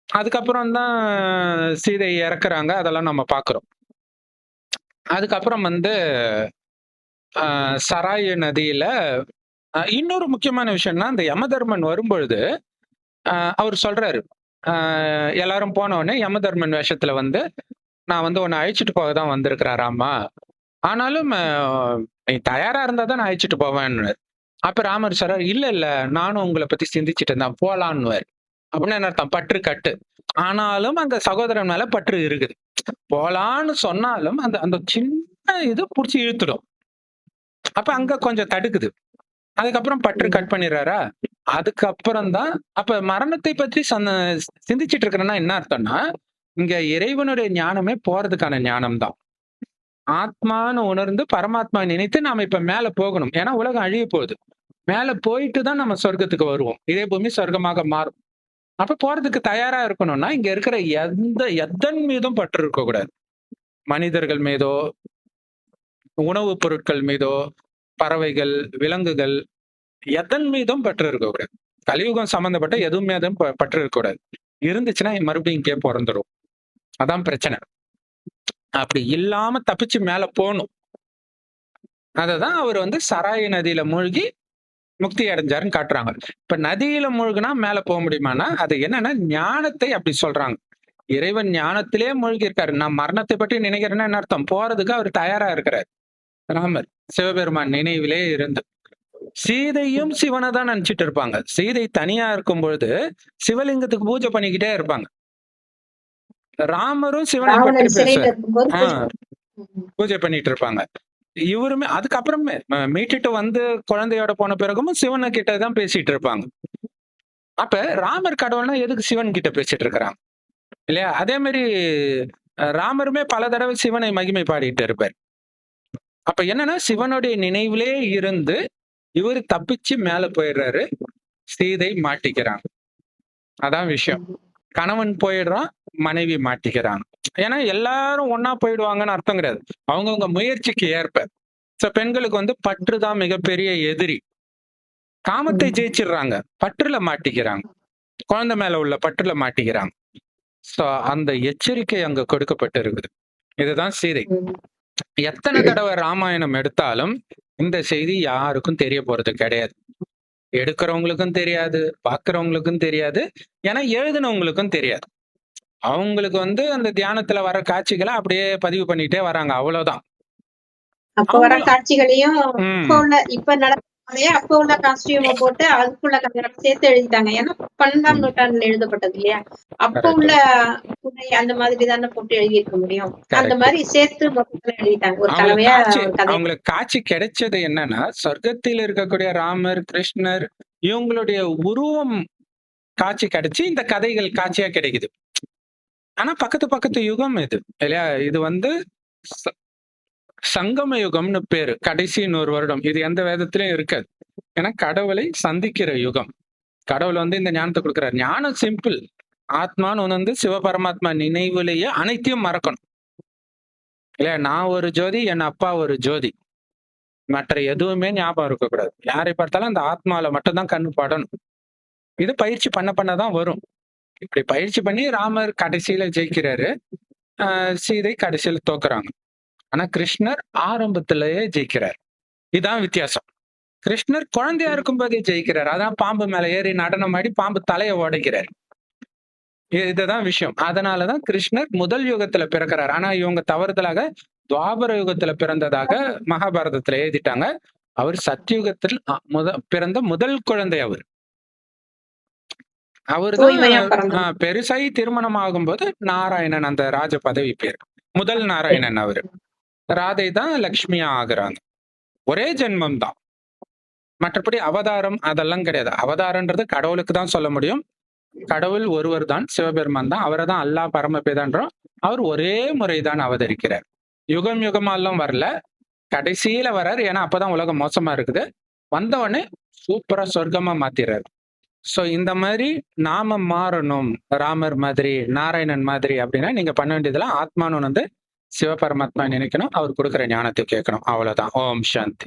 அதுக்கப்புறம் தான் சீதை இறக்குறாங்க. அதெல்லாம் நம்ம பாக்குறோம். அதுக்கப்புறம் வந்து சராயு நதியில இன்னொரு முக்கியமான விஷயம்னா இந்த யமதர்மன் வரும்பொழுது அவர் சொல்றாரு, எல்லாரும் போன உடனே யமதர்மன் வேஷத்துல வந்து நான் வந்து உன்னை அழிச்சிட்டு போக தான் வந்திருக்கிறாராமா. ஆனாலும் நீ தயாரா இருந்தா தான் நான் அழிச்சிட்டு போவேன்னு. அப்ப ராமர் சொல்றாரு, இல்ல இல்ல நானும் உங்களை பத்தி சிந்திச்சுட்டு இருந்தேன் போலான்னுவார். அப்படின்னு என்ன அர்த்தம்? பற்று கட்டு. ஆனாலும் அந்த சகோதரன் மேல பற்று இருக்குது. போலான்னு சொன்னாலும் அந்த அந்த சின்ன இது புடிச்சு இழுத்துடும். அப்ப அங்க கொஞ்சம் தடுக்குது. அதுக்கப்புறம் பற்று கட் பண்ணிடுறாரா? அதுக்கப்புறம் தான் அப்ப மரணத்தை பற்றி சிந்திச்சிட்டு இருக்கிறேன்னா என்ன அர்த்தம்னா, இங்க இறைவனுடைய ஞானமே போறதுக்கான ஞானம் தான். ஆத்மான்னு உணர்ந்து பரமாத்மா நினைத்து நாம இப்ப மேல போகணும். ஏன்னா உலகம் அழிய போகுது. மேல போயிட்டு தான் நம்ம சொர்க்கத்துக்கு வருவோம். இதே பூமி சொர்க்கமாக மாறும். அப்ப போறதுக்கு தயாரா இருக்கணும்னா இங்க இருக்கிற எதன் மீதும் பற்று இருக்கக்கூடாது. மனிதர்கள் மீதோ, உணவுப் பொருட்கள் மீதோ, பறவைகள், விலங்குகள் எதன் மீதும் பற்று இருக்கக்கூடாது. கலியுகம் சம்பந்தப்பட்ட எதுவும் மீதும் பற்று இருக்கக்கூடாது. இருந்துச்சுன்னா மறுபடியும் இங்கே பிறந்துரும். அதான் பிரச்சனை. அப்படி இல்லாம தப்பிச்சு மேல போகணும். அததான் அவர் வந்து சராயு நதியில மூழ்கி முக்தி அடைஞ்சாருன்னு காட்டுறாங்க. இப்ப நதியில மூழ்கினா மேல போக முடியுமானா அது என்னன்னா ஞானத்தை அப்படி சொல்றாங்க. இறைவன் ஞானத்திலே மூழ்கி இருக்காரு. நான் மரணத்தை பற்றி நினைக்கிறேன்னா என்ன அர்த்தம்? போறதுக்கு அவர் தயாரா இருக்கிறார். ராமர் சிவபெருமான் நினைவிலே இருந்து. சீதையும் சிவனை தான் நினைச்சிட்டு இருப்பாங்க. சீதை தனியா இருக்கும் பொழுது சிவலிங்கத்துக்கு பூஜை பண்ணிக்கிட்டே இருப்பாங்க. ராமரும் சிவனை பற்றி பேசுவார். பூஜை பண்ணிட்டு இருப்பாங்க. இவருமே அதுக்கப்புறமே மீட்டுட்டு வந்து குழந்தையோட போன பிறகும் சிவனை கிட்ட தான் பேசிட்டு இருப்பாங்க. அப்ப ராமர் கடவுள்னா எதுக்கு சிவன் கிட்ட பேசிட்டு இருக்கிறாங்க இல்லையா? அதே மாதிரி ராமருமே பல தடவை சிவனை மகிமை பாடிட்டு இருப்பார். அப்ப என்னன்னா சிவனுடைய நினைவிலே இருந்து இவரு தப்பிச்சு மேல போயிடுறாரு. சீதை மாட்டிக்கிறாங்க. அதான் விஷயம். கணவன் போயிடுறான், மனைவி மாட்டிக்கிறாங்க. ஏன்னா எல்லாரும் ஒன்னா போயிடுவாங்கன்னு அர்த்தம் கிடையாது. அவங்கவுங்க முயற்சிக்கு ஏற்ப. பெண்களுக்கு வந்து பற்று தான் மிகப்பெரிய எதிரி. காமத்தை ஜெயிச்சிடுறாங்க, பற்றுல மாட்டிக்கிறாங்க. குழந்தை மேல உள்ள பற்றுல மாட்டிக்கிறாங்க. அந்த எச்சரிக்கை அங்க கொடுக்கப்பட்டு இருக்குது. இதுதான் சீதை. எத்தனை தடவை ராமாயணம் எடுத்தாலும் இந்த செய்தி யாருக்கும் தெரிய போறது கிடையாது. எடுக்கிறவங்களுக்கும் தெரியாது, பாக்குறவங்களுக்கும் தெரியாது, ஏன்னா எழுதினவங்களுக்கும் தெரியாது. அவங்களுக்கு வந்து அந்த தியானத்துல வர காட்சிகளை அப்படியே பதிவு பண்ணிட்டே வராங்க, அவ்வளவுதான். அப்ப வர காட்சிகளையும் இப்ப நடக்கலையே அப்ப உள்ள காஸ்டியூம போட்டு அதுக்குள்ள சேர்த்து எழுதிட்டாங்க. ஏன்னா 12ஆம் நூற்றாண்டுல எழுதப்பட்டது இல்லையா? அப்ப உள்ள அந்த மாதிரி தானே போட்டு எழுதியிருக்க முடியும். அந்த மாதிரி சேர்த்து மொத்தத்துல எழுதிட்டாங்க. ஒரு கலவையா அவங்களுக்கு காட்சி கிடைச்சது என்னன்னா, சொர்க்கத்தில் இருக்கக்கூடிய ராமர், கிருஷ்ணர் இவங்களுடைய உருவம் காட்சி கிடைச்சு இந்த கதைகள் காட்சியா கிடைக்குது. ஆனா பக்கத்து பக்கத்து யுகம் இது இல்லையா? இது வந்து சங்கம யுகம்னு பேரு. கடைசி 100 வருடம். இது எந்த வேதத்திலயும் இருக்காது. ஏன்னா கடவுளை சந்திக்கிற யுகம். கடவுள் வந்து இந்த ஞானத்தை கொடுக்கிறார். ஞானம் சிம்பிள். ஆத்மான்னு வந்து சிவபரமாத்மா நினைவுலேயே அனைத்தையும் மறக்கணும் இல்லையா? நான் ஒரு ஜோதி, என் அப்பா ஒரு ஜோதி. மற்ற எதுவுமே ஞாபகம் இருக்கக்கூடாது. யாரை பார்த்தாலும் அந்த ஆத்மால மட்டும்தான் கண்ணு படணும். இது பயிற்சி பண்ண பண்ணதான் வரும். இப்படி பயிற்சி பண்ணி ராமர் கடைசியில ஜெயிக்கிறாரு, சீதை கடைசியில தோக்குறாங்க. ஆனா கிருஷ்ணர் ஆரம்பத்திலேயே ஜெயிக்கிறார். இதுதான் வித்தியாசம். கிருஷ்ணர் குழந்தையா இருக்கும் போதே ஜெயிக்கிறார். அதான் பாம்பு மேல ஏறி நடனம் ஆடி பாம்பு தலையை உடைக்கிறார். இதுதான் விஷயம். அதனாலதான் கிருஷ்ணர் முதல் யுகத்துல பிறக்கிறார். ஆனா இவங்க தவறுதலாக துவாபர யுகத்துல பிறந்ததாக மகாபாரதத்துல எழுதிட்டாங்க. அவர் சத்தியுகத்தில் பிறந்த முதல் குழந்தை. அவருதான் பெருசாகி திருமணம் ஆகும்போது நாராயணன் அந்த ராஜ பதவி பேர். முதல் நாராயணன் அவரு. ராதை தான் லக்ஷ்மியா ஆகுறாங்க. ஒரே ஜென்மம் தான். மற்றபடி அவதாரம் அதெல்லாம் கிடையாது. அவதாரன்றது கடவுளுக்கு தான் சொல்ல முடியும். கடவுள் ஒருவர் தான், சிவபெருமான் தான். அவரை தான் அல்லாஹ் பரமபிதான்றோம். அவர் ஒரே முறைதான் அவதரிக்கிறார். யுகம் யுகமாலாம் வரல. கடைசியில வர்றாரு. ஏன்னா அப்பதான் உலகம் மோசமா இருக்குது. வந்தவொடனே சூப்பரா சொர்க்கமா மாத்திடுறாரு. சோ இந்த மாதிரி நாம மாறணும். ராமர் மாதிரி, நாராயணன் மாதிரி அப்படின்னா நீங்க பண்ண வேண்டியதெல்லாம் ஆத்மான்னு வந்து சிவபரமாத்மா நினைக்கணும். அவர் கொடுக்கிற ஞானத்தை கேட்கணும். அவ்வளவுதான். ஓம் சாந்தி.